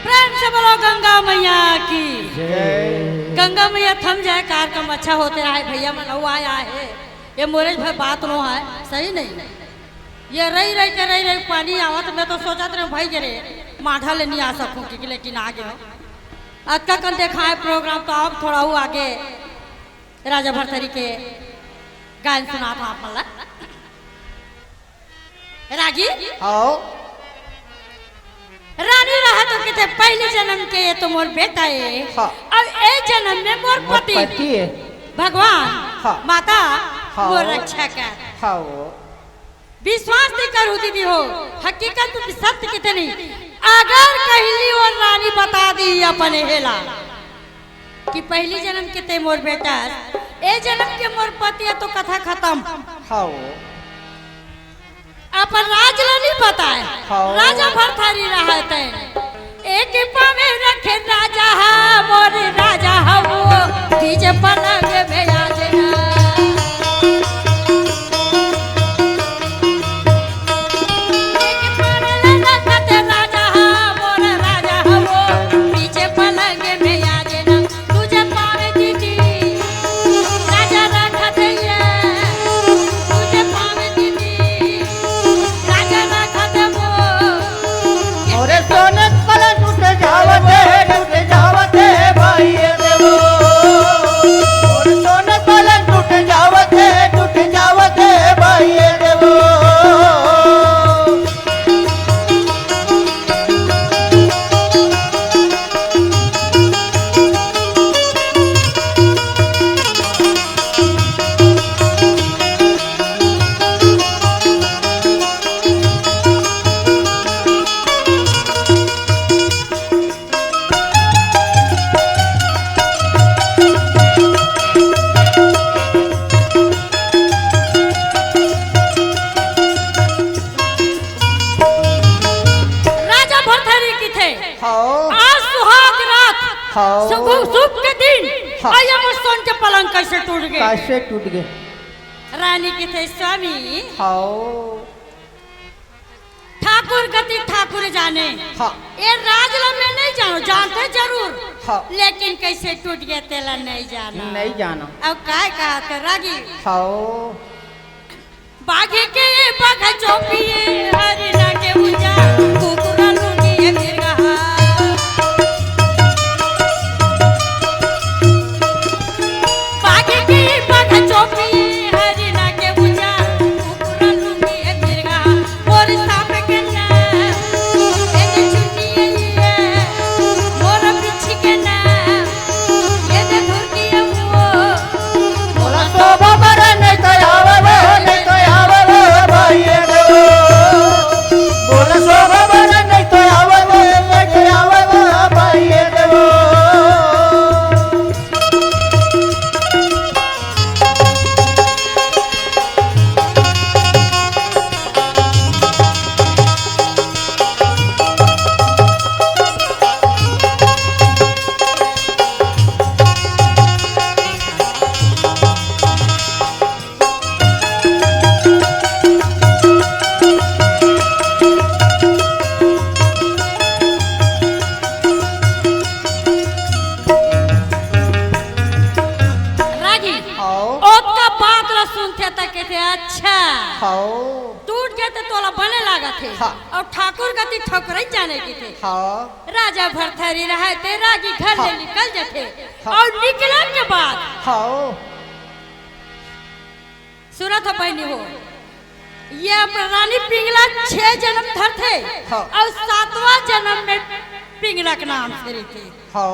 S1: प्रेम से बोलो गंगा मैया की।
S2: जय
S1: गंगा मैया थम जाए कार्यक्रम अच्छा होते रहे भैया मनवा आया है ये मोरेज भाई बात नो है सही नहीं ये रही रही पानी आवा तो मैं तो सोचा था भाई जरे माठा ले नहीं आ सकूं कि लेकिन आ गया आज का कल देखा है प्रोग्राम तो अब थोड़ा वो आगे राजा भरथरी के गायन सुना था आप मला रागी
S2: आओ
S1: रानी रहा तो कहते पहले जन्म के ये तो मोर बेटा है
S2: हाँ।
S1: अब ए जन्म में मोर पति
S2: पति है
S1: भगवान
S2: हाँ।
S1: माता
S2: हाँ।
S1: मोर रक्षा कर
S2: हाँ
S1: विश्वास नहीं करू दीदी हो हकीकत तो सत्य कितनी अगर कहली और रानी बता दी अपने हेला कि पहली जन्म के ते मोर बेटा ए जन्म के मोर पति है तो कथा खत्म
S2: हाँ
S1: अपन राज नहीं बताए
S2: हाँ।
S1: राजा भरथरी रहते एक पावे रखे राजा हा मोर राजा हा वो डीजे पलंग में आ जाना एक पावे रखे राजा हा मोर राजा हा वो डीजे पलंग में आ जाना तुझे पावे दीदी राजा रखते ये तुझे पावे दीदी राजा रखते वो
S2: और सोने पलंग टूट जावते भाई देवो और सोने पलंग टूट जावते भाई देवो
S1: राजा भरथरी की थे
S2: हाँ
S1: आज सुहाग रात
S2: हाँ
S1: शुभ के दिन
S2: हाँ।
S1: आया वो सोन के पलंग कैसे टूट गए
S2: कैसे टूट गए
S1: रानी की थे स्वामी
S2: हाँ
S1: ठाकुर गति ठाकुर जाने
S2: हाँ
S1: ये राजला में नहीं जानो जानते जरूर
S2: हाँ
S1: लेकिन कैसे टूट गया तेला नहीं जाना
S2: नहीं जाना
S1: अब काय कहा था रागी
S2: हाँ
S1: बाघे के बाघ चौपिए हरिना के उजा कुकुरा लुंगी मिर्गा बाघे के बाघ चौपिए हरिना के उजा कुकुरा लुंगी मिर्गा मोर सांप के ना एने छुटिए ये मोर बिछ के ना एने धुरकिए वो
S2: बोला तो बाबा नहीं तो आवे नहीं तो आवे भाई देवो बोला तो बाबा नहीं तो आवे भाई देवो
S1: रागी
S2: आओ
S1: ओका बात ला सुनते तक कहते अच्छा
S2: आओ
S1: टूट गए थे तोला बने लगा थे
S2: हाँ।
S1: और ठाकुर गति ठोकरे जाने की थे
S2: हाँ
S1: राजा भरथरी रहे थे रागी घर
S2: हाँ।
S1: से निकल जाते
S2: हाँ।
S1: और निकलने के बाद
S2: हाँ
S1: सुना था बहनी हो ये रानी पिंगला 6 जन्म धर थे
S2: हाँ।
S1: और 7वां जन्म में पिंगला के नाम से रही थी
S2: हाँ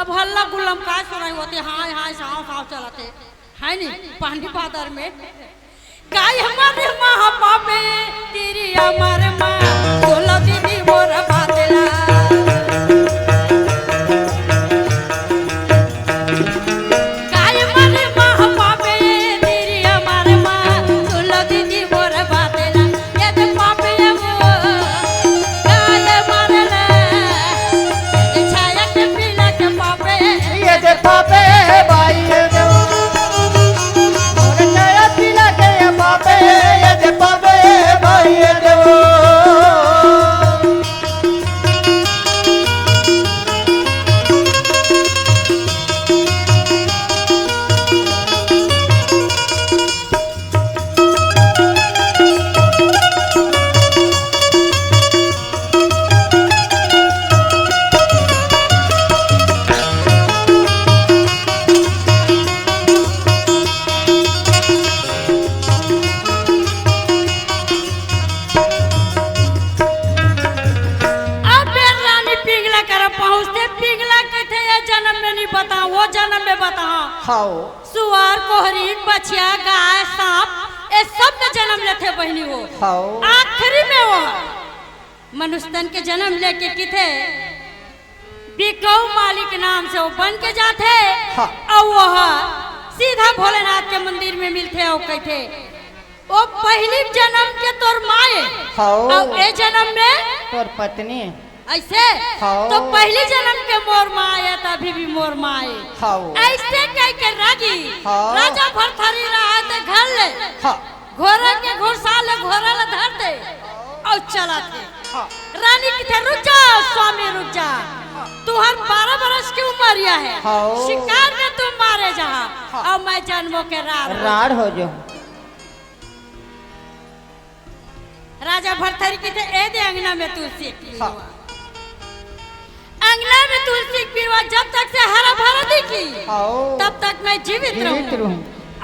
S1: अब हल्ला गुल्लम का सुनाई होते हाय हाय साव साव चलाते है नहीं पानी पादर में गाय हमारे माँ बापे तेरी हमारे माँ सोला दीदी मोर बातेला गाय हमारे माँ बापे तेरी हमारे माँ सोला दीदी मोर बातेला
S2: हाओ
S1: सुअर कोहरी बछिया गाय सांप ये सब में जन्म लेते बहनी वो
S2: हाओ
S1: आखिरी में वो मनुष्य तन के जन्म लेके किथे बिकऊ मालिक नाम से वो बन के जाते
S2: हाँ।
S1: और वो सीधा भोलेनाथ के मंदिर में मिलते और कहते वो पहली जन्म के तोर माए
S2: हाओ
S1: और ए जन्म में
S2: तोर पत्नी
S1: ऐसे
S2: हाँ।
S1: तो पहली जन्म के मोर माए तभी भी मोर माए
S2: हाओ
S1: ऐसे कह के रागी
S2: हाँ।
S1: राजा भरथरी रहा थे घर ले
S2: हाँ
S1: घोड़ा के घोड़साल घोड़ा ला धर दे और चला थे
S2: हाँ
S1: रानी की थे रुक जा स्वामी रुक जा तू हर 12 बरस की उम्र है
S2: हाँ।
S1: शिकार में तू मारे जहाँ
S2: हाँ।
S1: और मैं जन्मों के
S2: राड हो जो
S1: राजा भरथरी की थे ए दे अंगना में तुलसी
S2: हाँ।
S1: अंगना में तुलसी पीवा जब तक से हरा भरा दिखी
S2: हाओ
S1: तब तक मैं जीवित
S2: जीवित
S1: रहूं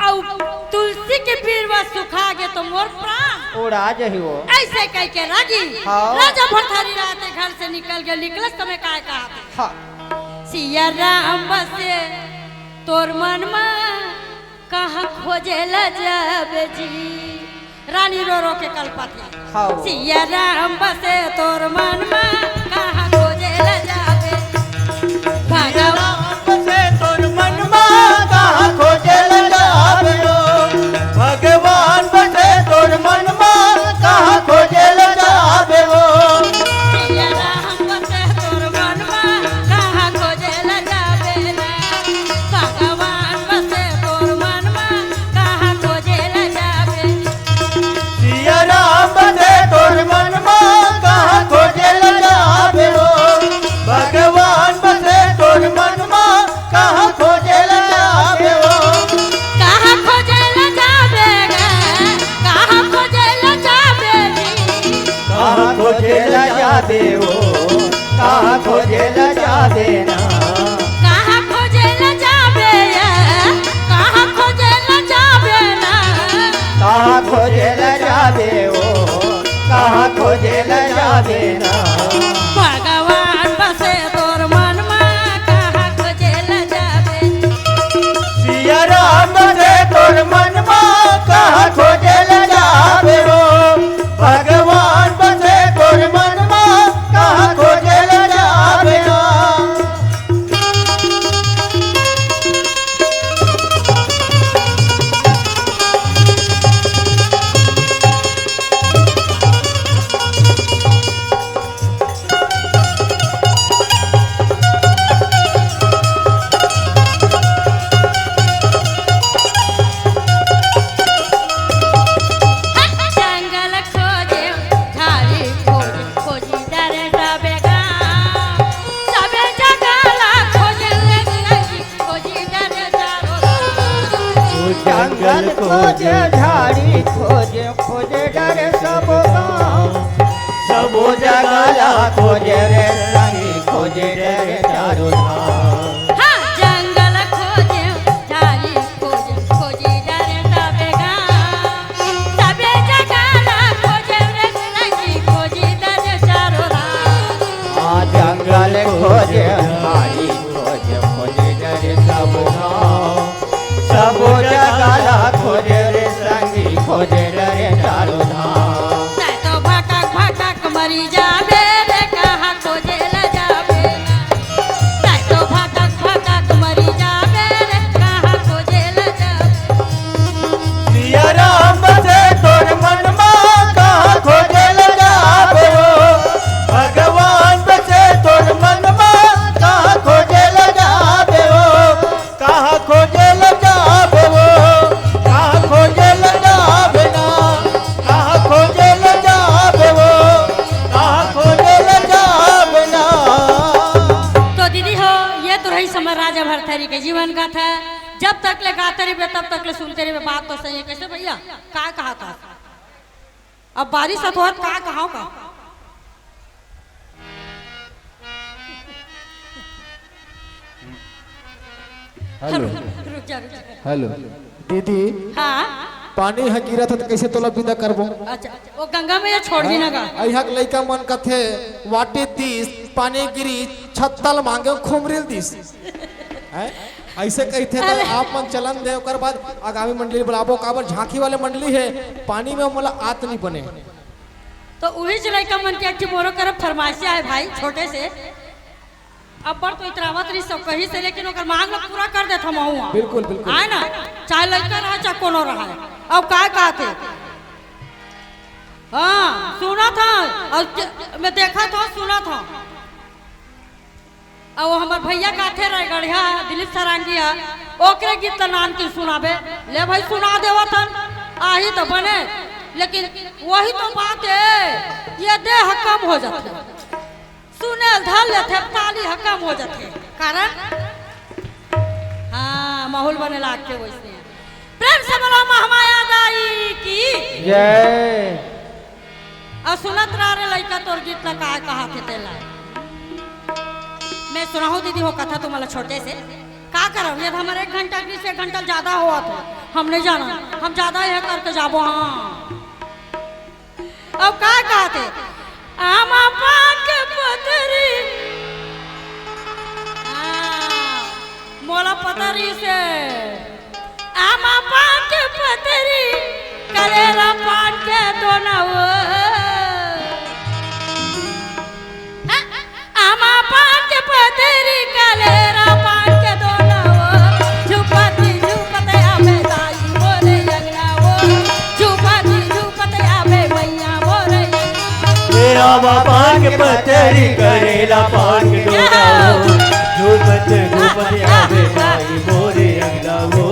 S1: और तुलसी के पीरवा सुखा गए तो मोर प्राण
S2: उड़ा जही वो
S1: ऐसे कह के रागी
S2: हाँ।
S1: राजा भरथरी रात घर से निकल गए निकले समय काय कहा
S2: हाँ
S1: सिया राम बसे तोर मन में कहाँ खोजे ल जाबे जी रानी रो रो के कल्पती
S2: हाओ
S1: सिया राम बसे तोर मन में कहाँ खोजे ल जाबे भगवान
S3: बसे तोर मन में कहाँ खोजे ल जाबे भगवान बसे तोर मन में कहाँ खोजे ल जाबे वो
S1: सिया राम बसे तोर मन में कहाँ खोजे ल जाबे भगवान बसे तोर मन में कहाँ खोजे ल जाबे
S3: सिया राम बसे तोर मन में कहाँ खोजे ल जाबे वो भगवान बसे तोर मन में कहाँ खोजे ल जाबे वो
S1: कहाँ खोजे ल जाबे कहाँ खोजे ल जाबे
S3: कहाँ खोजे ल जाबे वो कहाँ खोजे ल जाबे ना
S1: कहाँ खोजे ल जाबे कहाँ खोजे ल जाबे ना
S3: कहाँ खोजे ल जाबे वो कहाँ खोजे ल जाबे ना
S1: भगवान बसे तोर मन में कहाँ खोजे ल जाबे
S3: सिया राम बसे तोर मन में कहाँ खोजे ल जाबे वो भगवान बसे तोर मन में कहाँ खोजे ल जाबे ना
S1: जंगल खोजे झाड़ी खोजे खोजी डरे सबे गाँव सबे जंगला खोजे लगी खोजी डरे चारों गाँव।
S2: जंगल खोजे झाड़ी खोजे खोजे डरे सब गाँव
S3: सबो जगला खोजे रे रंगी खोजे रे चारों धाम
S1: हाँ जंगल खोजे झाड़ी खोजे खोजी डरे सबे गाँव सबे जंगला खोजे लगी खोजी डरे चारों गाँव।
S2: आ जंगल खोजे झाड़ी खोजे खोजे डरे सब गाँव सबो जगला खोजे रे संगी खोजे डरे चारों धाम
S1: नहीं तो भटक भटक मरी जाबे रे कहाँ खोजे ल जाबे नहीं तो भटक भटक मरी जाबे रे कहाँ खोजे ल जाबे
S3: सिया राम बसे तोर मन में कहाँ खोजे ल जाबे वो भगवान बसे तोर मन में कहाँ खोजे ल जाबे वो कहाँ खोजे ल जाबे वो कहाँ खोजे ल जाबे ना कहाँ खोजे ल जाबे वो कहाँ खोजे ल जाबे ना
S1: तो दीदी हो ये तो रही समय राजा भरथरी के जीवन का था जब तक ले गाते रहे तब तक ले सुनते रहे बात तो सही है कैसे भैया का कहा था अब बारिश तो का कहा का
S4: हेलो
S1: रुक जा
S4: हेलो दीदी
S1: हाँ
S4: पानी ह गिरत है तो कैसे तोला विदा करबो
S1: अच्छा वो गंगा में छोड़ दी ना का
S4: अइहा के लइका मन कथे वाटे दिस पानी गिरी छत्तल मांगे खुमरिल दिस हैं ऐसे कहते
S1: अरे।
S4: तो आप मन चलन दे ओकर बाद आगामी मंडली बुलाबो काबर झांकी वाले मंडली है पानी में मोला आत नहीं बने।
S1: तो वही से लड़का मन के अच्छी मोरो करब फरमाइशा है भाई छोटे से। अब बड़ तो इतरावत रही सब कहीं से, लेकिन ओकर मांग लोग पूरा कर देता महुआ।
S4: बिल्कुल बिल्कुल
S1: है ना, चाहे लड़का रहा चाहे कोनो रहा है। अब काय कहते, हाँ सुना था और मैं देखा था सुना था। और वो हमार भैया काथे रहे गढ़िया दिलीप सरांगिया, ओकरे गीत नाम की सुनाबे ले भाई सुना देवा थन आही तो बने। लेकिन वही तो बात है, ये देह कम हो जाते सुने धर लेते ताली कम हो जाते कारण हाँ माहौल बने लाग के वैसे। प्रेम से बोला महामाया दाई की
S2: जय।
S1: और सुनत रहा रे लड़का तोर गीत ला कहा थे तेला। मैं सुनाऊं दीदी हो कथा तुम्हारा छोटे से का करो ये हमारे 1 घंटा की से 1 घंटा ज्यादा हुआ था, हम नहीं जाना हम ज्यादा यह करके जाबो। हाँ अब का कहते आमा पान के पतरी मोला पतरी से आमा पान के पतरी कलेरा पान के दोना आमा पान के पतरी कलेरा पान के दोना झुपती झुपते आवे दाई मोरे अंगना वो झुपती झुपते आवे मैया मोरे
S3: तेरा पान के पतरी करेला पान के डोराओ झूपत झूपत आवे नाई मोरे अंगना वो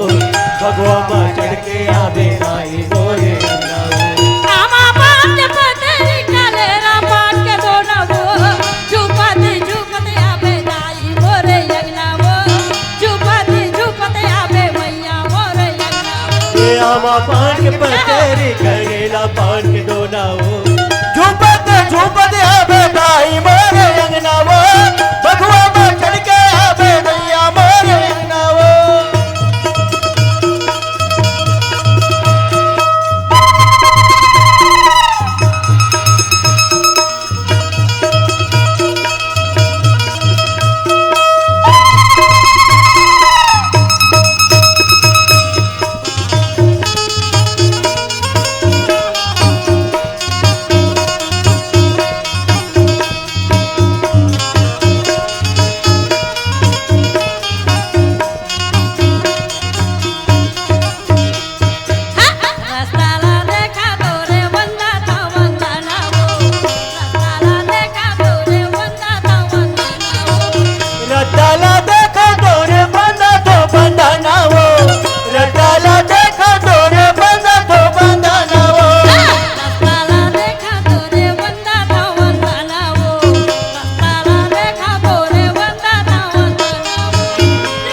S3: भगवा माँ चढ़ के आवे नाई मोरे अंगना वो।
S1: आमा पान के पतरी कलेरा पान के दोना वो झुपती झुपते आवे दाई मोरे अंगना वो झुपती झुपते आवे मैया मोरे अंगना वो।
S3: तेरा पान के पतरी करेला पान के डोराओ झूपत झूपत आवे नाई मोरे अंगना वो भगवा माँ चढ़ के आवे मैया मोरे अंगना वो।
S1: रस्ताला देखा तोरे वंदा था वंदना वो रस्ताला देखा तोरे वंदा था वंदना वो
S3: रटाला देखा तोरे बंदा तो बंदाना वो रटाला देखा तोरे बंदा तो बंदाना वो।
S1: रस्ताला देखा तोरे वंदा था वंदना वो रस्ताला देखा तोरे वंदा था वंदना वो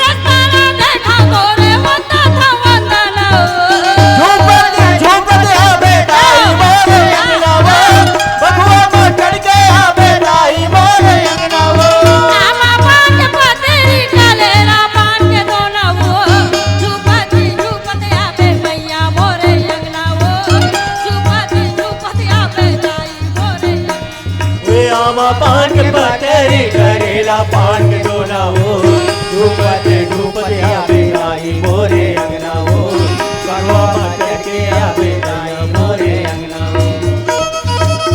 S1: रस्ताला देखा तोरे वंदा था वंदना वो
S3: झूपत झूपत आवे दाई मोरे अंगना वो भगवा माँ चढ़ के आवे दाई मोरे अंगना वो।
S1: आमा पान के पतरी कलेरा पान के दोना वो झुपती झुपती आवे मैया मोरे अंगना वो झुपती झुपती आवे दाई मोरे
S3: वे आमा पान के पतरी करेला पान के डोला वो झूपत झूपत आवे दाई मोरे अंगना वो भगवा माँ चढ़ के आवे दाई मोरे अंगना वो।
S1: अंगना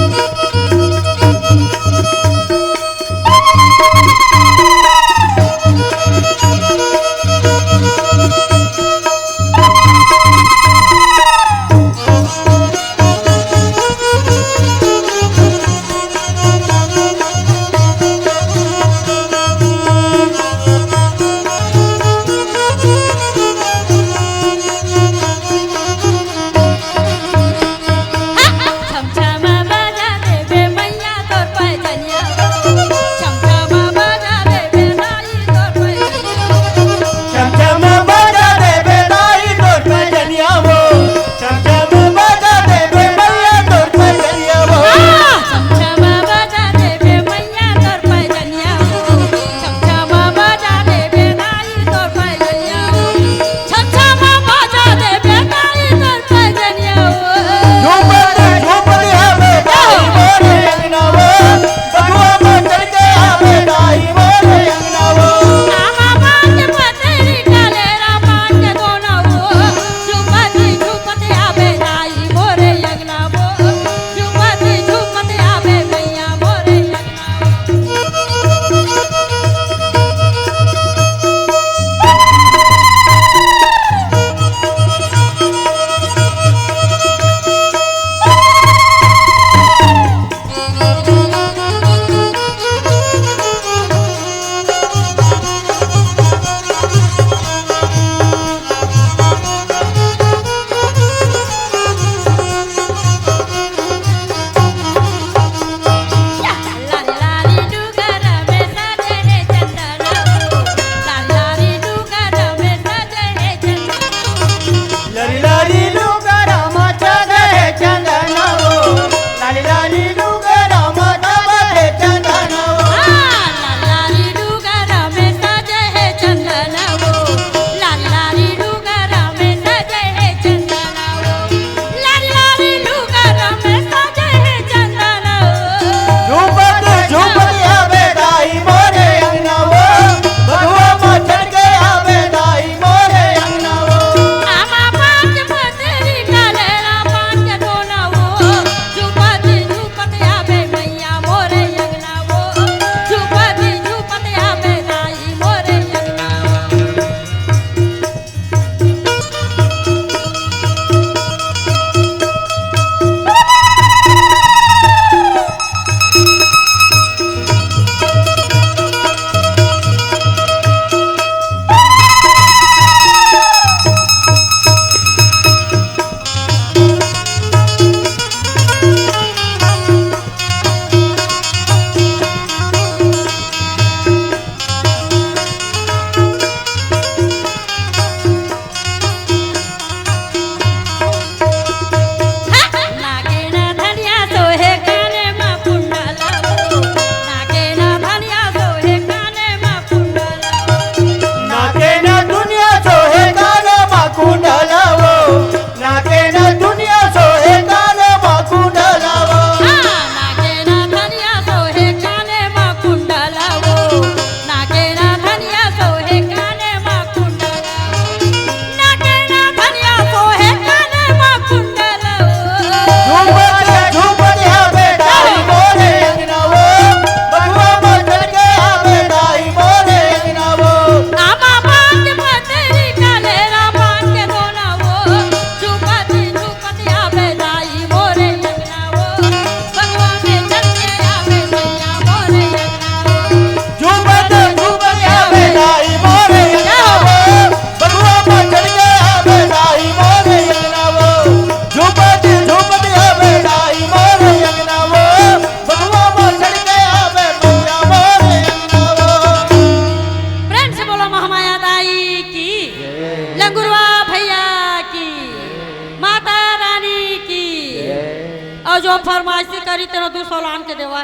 S1: तेरा 200 लान के देवा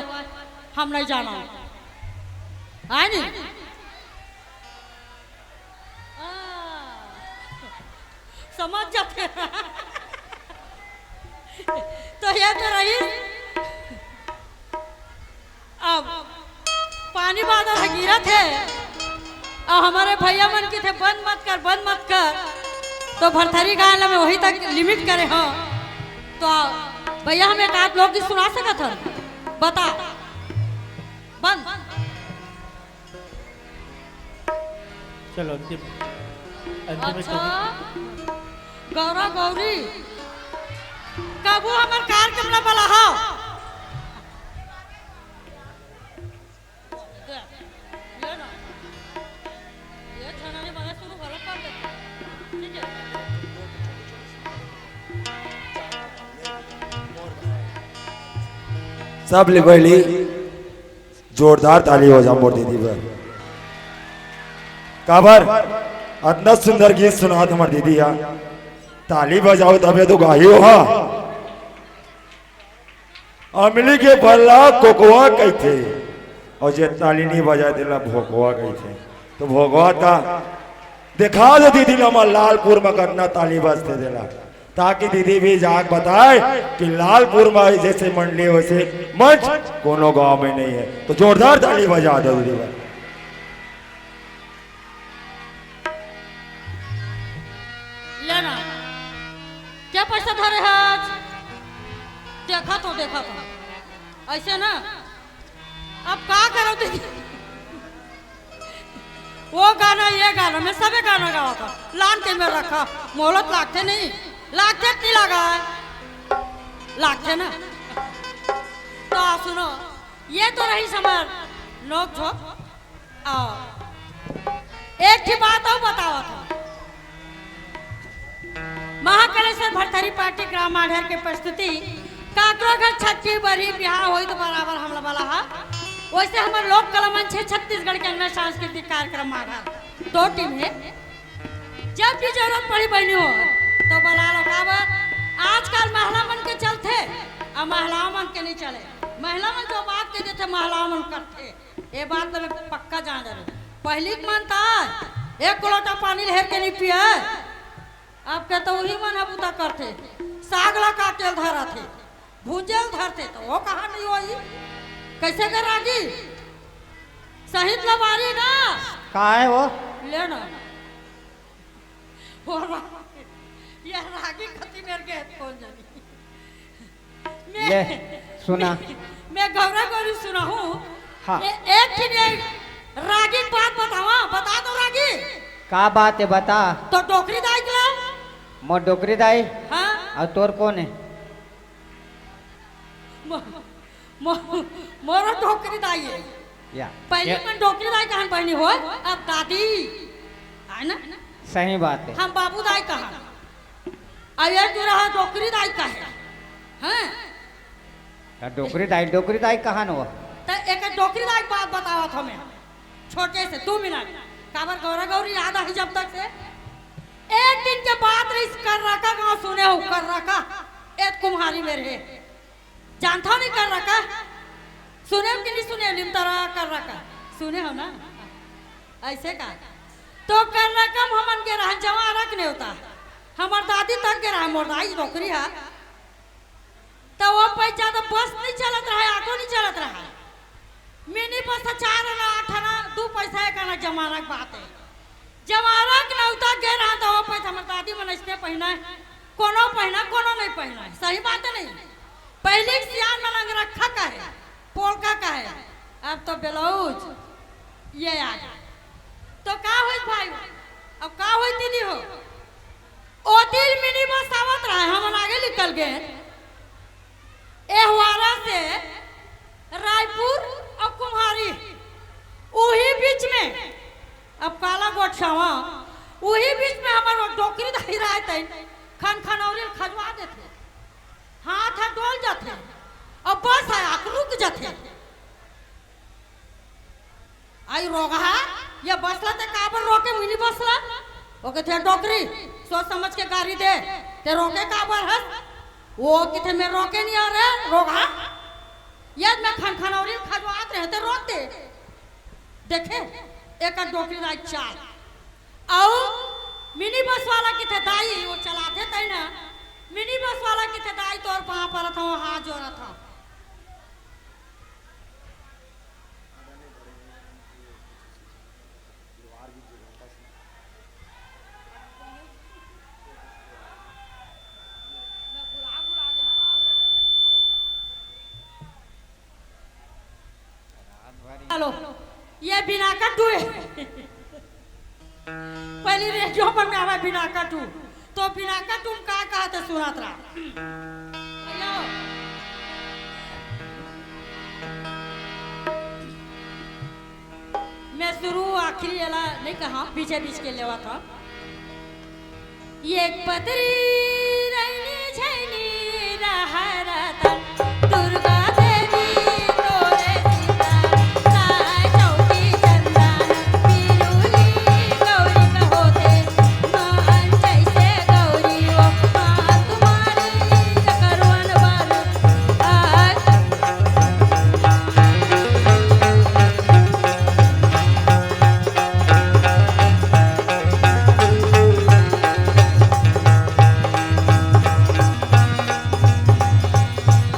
S1: हम नहीं जाना है नहीं समझ जाते तो ये तो रही अब पानी बादल गिरा थे और हमारे भैया मन की थे बंद मत कर तो भरथरी गाय में वही तक लिमिट करे हो तो भैया हमें एक आध लोग सुना सका था बता बंद
S3: चलो अंतिम
S1: अच्छा गौरा गौरी कबू हमार कार कमला वाला हो ये थाना ने बना शुरू वाला कर दे ठीक है
S5: सब लिबली जोरदार ताली हो जा मोर दीदी पर काबर इतना सुंदर गीत सुना तुम्हार दीदी या ताली बजाओ तबे तो गाहियो हा अमली के भल्ला कोकोआ कहते और जे ताली नहीं बजाए दिला भोगवा कहते तो भोगवा था दिखा दो दीदी ने लालपुर में करना ताली बजते दिला ताकि दीदी भी जाग बताए कि लालपुर में जैसे मंडली वैसे मंच कोनो गांव में नहीं है तो जोरदार ताली बजा दो दीदी भाई
S1: लेना क्या पैसा धरे हाथ देखा तो ऐसे ना अब क्या करो दीदी वो गाना ये गाना मैं सबे गाना गावा था लान के में रखा मोहलत लागते नहीं लगा लागते ना तो आप सुनो ये तो रही समर नोक झोंक एक ही बात और बतावा था महाकलेश्वर भरथरी पार्टी ग्राम आधार के प्रस्तुति काकरो घर छठी बरी बिहार होई तो बराबर हमला वाला हा वैसे हमारे लोक कला मंच है छत्तीसगढ़ के अंदर सांस्कृतिक कार्यक्रम आधार 2 टीम है जब भी जरूरत पड़ी बहनी हो तो बुला लो काबर आजकल महिला मन के चलते और महिलाओं मन के नहीं चले महिला मन जो बात कहते थे महिलाओं मन करते ये बात तो मैं पक्का जान रही पहली मानता एक लोटा पानी लहर के नहीं पिया अब कहते वही मन हबूता करते सागला काटेल धरा थे भूंजेल धरते तो वो कहा नहीं हुई कैसे कर रागी सहित लबारी ना
S2: कहाँ है वो
S1: लेना ये रागी खती मेरे के कौन जानी
S2: ले सुना
S1: मैं गौरा गौरी सुना हूँ
S2: हाँ।
S1: एक चीज रागी बात बतावा बता दो रागी
S2: का बात है बता
S1: तो टोकरी दाई के
S2: मोर डोकरी दाई
S1: हाँ
S2: और तोर कौन है
S1: मोरा टोकरी दाई है
S2: या
S1: पहले मैं टोकरी दाई कहां पहनी हो अब दादी है ना
S2: सही बात है
S1: हम बाबू दाई कहा अब ये जो रहा टोकरी दाई का है हैं
S2: डोकरी दाई कहाँ न हुआ
S1: तो एक टोकरी दाई बात बतावा था मैं छोटे से 2 मिनट काबर गौरा गौरी याद आई जब तक से एक दिन के बाद इस कर रखा गाँव सुने हो कर रखा एक कुम्हारी मेरे जानता नहीं कर रखा सुने हो कि नहीं सुने लिमतरा कर रखा सुने हो ना ऐसे का तो कर रकम हमन के रह जमा रखने होता हमार दादी तक के रहा मोर दाई नौकरी है तो वो पैसा तो बस नहीं चलत रहा ऑटो नहीं चलत रहा मिनी बस 4 आना 8 आना 2 पैसा एक आना जमाना की बात है जमाना के नौता गे रहा तो वो पैसा हमार दादी मन इसने पहना है कोनो नहीं पहना है सही बात है नहीं पहले सियान में लंग रखा का है पोलका का है अब तो ब्लाउज ये आ गया तो का होई भाई अब का होई दीदी हो ओ दिल मिनी बस आवत रहा हम आगे निकल गए एहवारा से रायपुर और कुम्हारी वही बीच में अब काला गोटसावा वही बीच में हमारे डोकरी दाई रहते खन खनौरी खजवा देते हाथ डोल जाते और बस आया रुक जाते आई रोगा ये बसला ते काबर रोके मिनी बसला ओके थे डोकरी सोच समझ के गाड़ी दे ते रोके काबर है वो किथे में रोके नहीं आ रहे रोगा याद में खान खानौरी खजवात रहते रोते देखे एक डोकरी रात चार आओ मिनी बस वाला की थे दाई वो चलाते थे ना मिनी बस वाला की थे दाई तो और वहां पर था वो हाथ जोड़ा था हेलो ये बिना कटू है पहले रेडियो पर में आवा बिना कटू तो बिना कटू का कहते सुनात रहा मैं शुरू आखिरी वाला नहीं कहा पीछे बीच के लेवा था ये पतरी रैनी झैनी रहरतन दुर्गा देवी तोरे सीता साय चौकी चंदन पिरुली गौरी कहोते मान जैसे गौरी वो मान तुम्हारी करवन बारू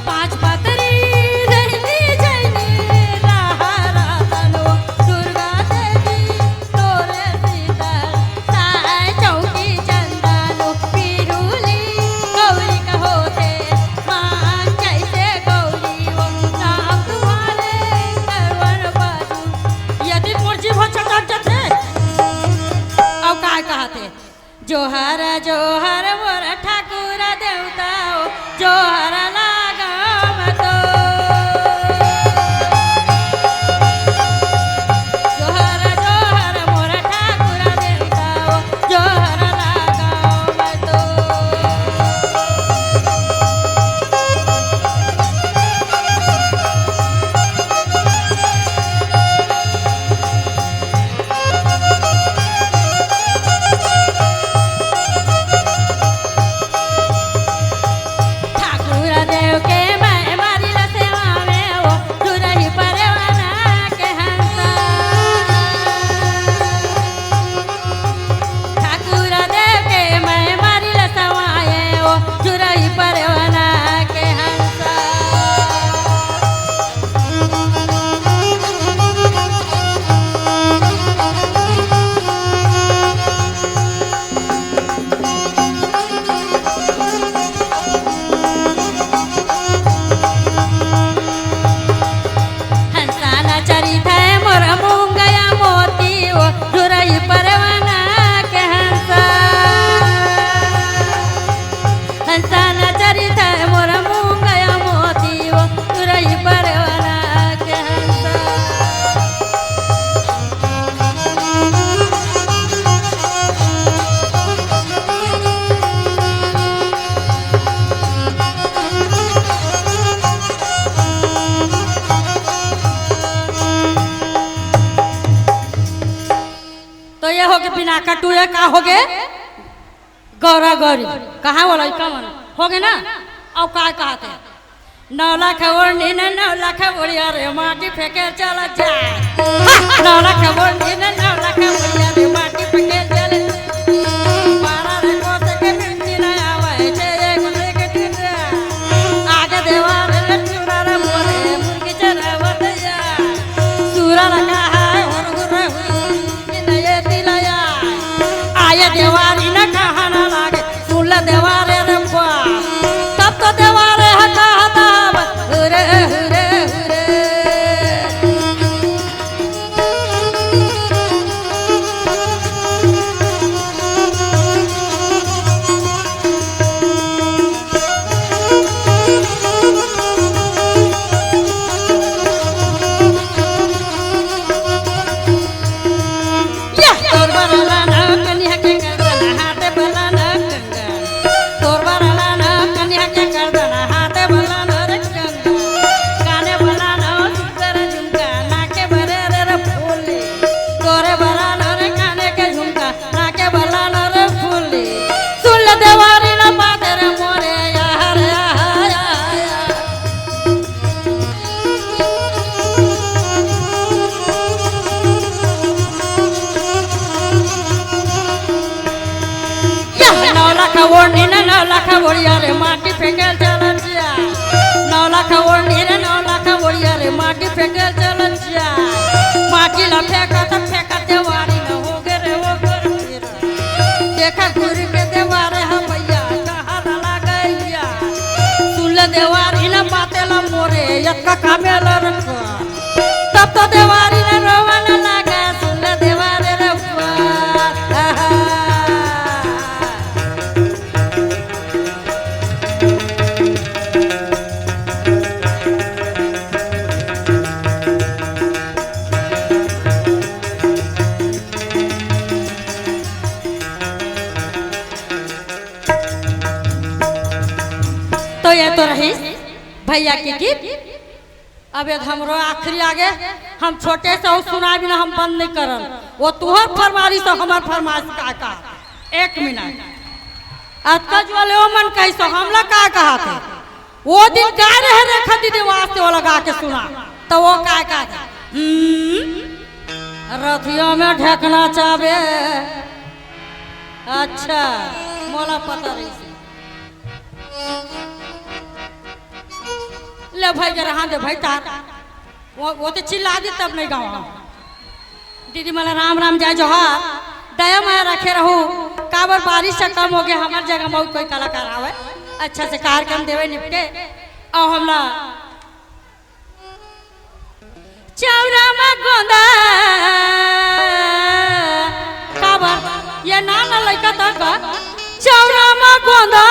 S1: पांच पतरी रहनी जैनी रहरतन दुर्गा देवी तोरे सीता साय चौकी चंदन पिरुली गौरी कहोते मान जैसे गौरी वो नाम तुम्हारे करवन बाजू यदि मुर्जी हो चटक जते अब काय कहते जोहर जोहर मोर ठाकुर देवता जोहर लागम तो जोहर जोहर मोर ठाकुर देवता जोहर लागम तो ठाकुर देव के मैं मारी ला सेवा में वो दुरही परवाना के हंसा ठाकुर देव के मैं मारी ला सवाए वो दुरही परवाना के हंसा हंसाना चरित है मोर मूंगया मोती वो दुरई परवाना के हंसा हंसाना चरित है मोर मूंगया मोती वो दुरई परवाना के हंसा तो ये हो गए बिना कटू ये का हो गए गौरा गौरी कहाँ बोला कमन हो गए ना अब का कहते हैं 9 लाख ओढ़नी ने 9 लाख ओढ़िया रे माटी फेंके चला जाए 9 लाख ओढ़नी ने 9 लाख ओढ़िया रे माटी फेंके चले बारा रे कोसे के मिट्टी न आवे जे एक लेके टिरा आगे देवार रे चूरा रे मोरे मुर्गी चरावत जा सूरा लगा है और गुरे हुई नये तिलया आये देवारी न कहा न लागे सुन ले देवारे रे बा तब तो देवारे हटा हटा हुरे हुरे हुरे लाख बोरिया रे माटी फेंके चलत जा 9 लाख ओढ़नी रे 9 लाख बोरिया रे माटी फेंके चलत जा माटी ला फेंकत देवारी न हो गे रे हो गे देखा घूर के देवारे हम भैया कहाँ लगा गैया सुन देवारी न पातेला मोरे यक्का कामेल रख तब तो देवारी न रोवा न लगा सुन देवारे रे तो ये तो रही भैया की गीत। अब एक हमरो आखिरी आगे हम छोटे से सुना भी ना हम बंद नहीं करल वो तुहर फरमाइश तो हमार फरमाइश का 1 मिनट अतज वाले ओ मन कैसो हमला का कहा थे वो दिन गा रहे रे खदी वास्ते वो लगा के सुना तो वो का था रथियों में ढकना चाहे अच्छा मोला पता रही से ले भाई जरा हाँ दे भाई तार वो तो चिल्ला दी तब नहीं गाँव दीदी मला राम राम जय जोहार दया मैं रखे रहूं काबर बारिश से कम हो गया हमार जगह में कोई कलाकार आवे अच्छा से कार्यक्रम देवे निपटे और हमला चौरा में गोंदा काबर ये नाना लड़का तक चौरा में गोंदा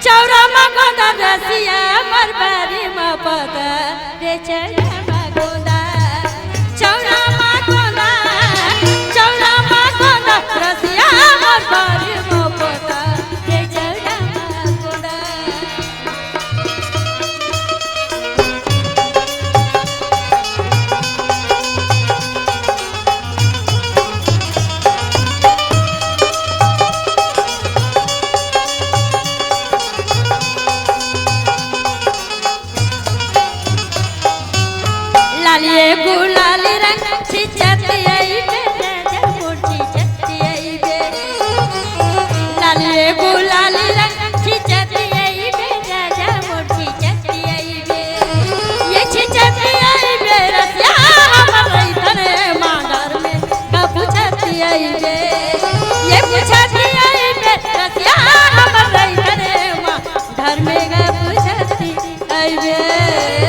S1: चौरा में गोंदा रसिया मरबारी में पता रे चौरा में गोंदा चौरा में गोंदा रसिया मरबारी में पता रे चौरा में गोंदा लालिए गुलाली रंग छिचती आई बे जमुची चती आई बे लालिए गुलाली रंग छिचती आई बे जमुची चती आई बे ये छिचती आई बे रसिया हमर इधरे मांडर में का पूछती आई बे ये पूछती आई बे रसिया हमर इधरे मांडर में का पूछती आई बे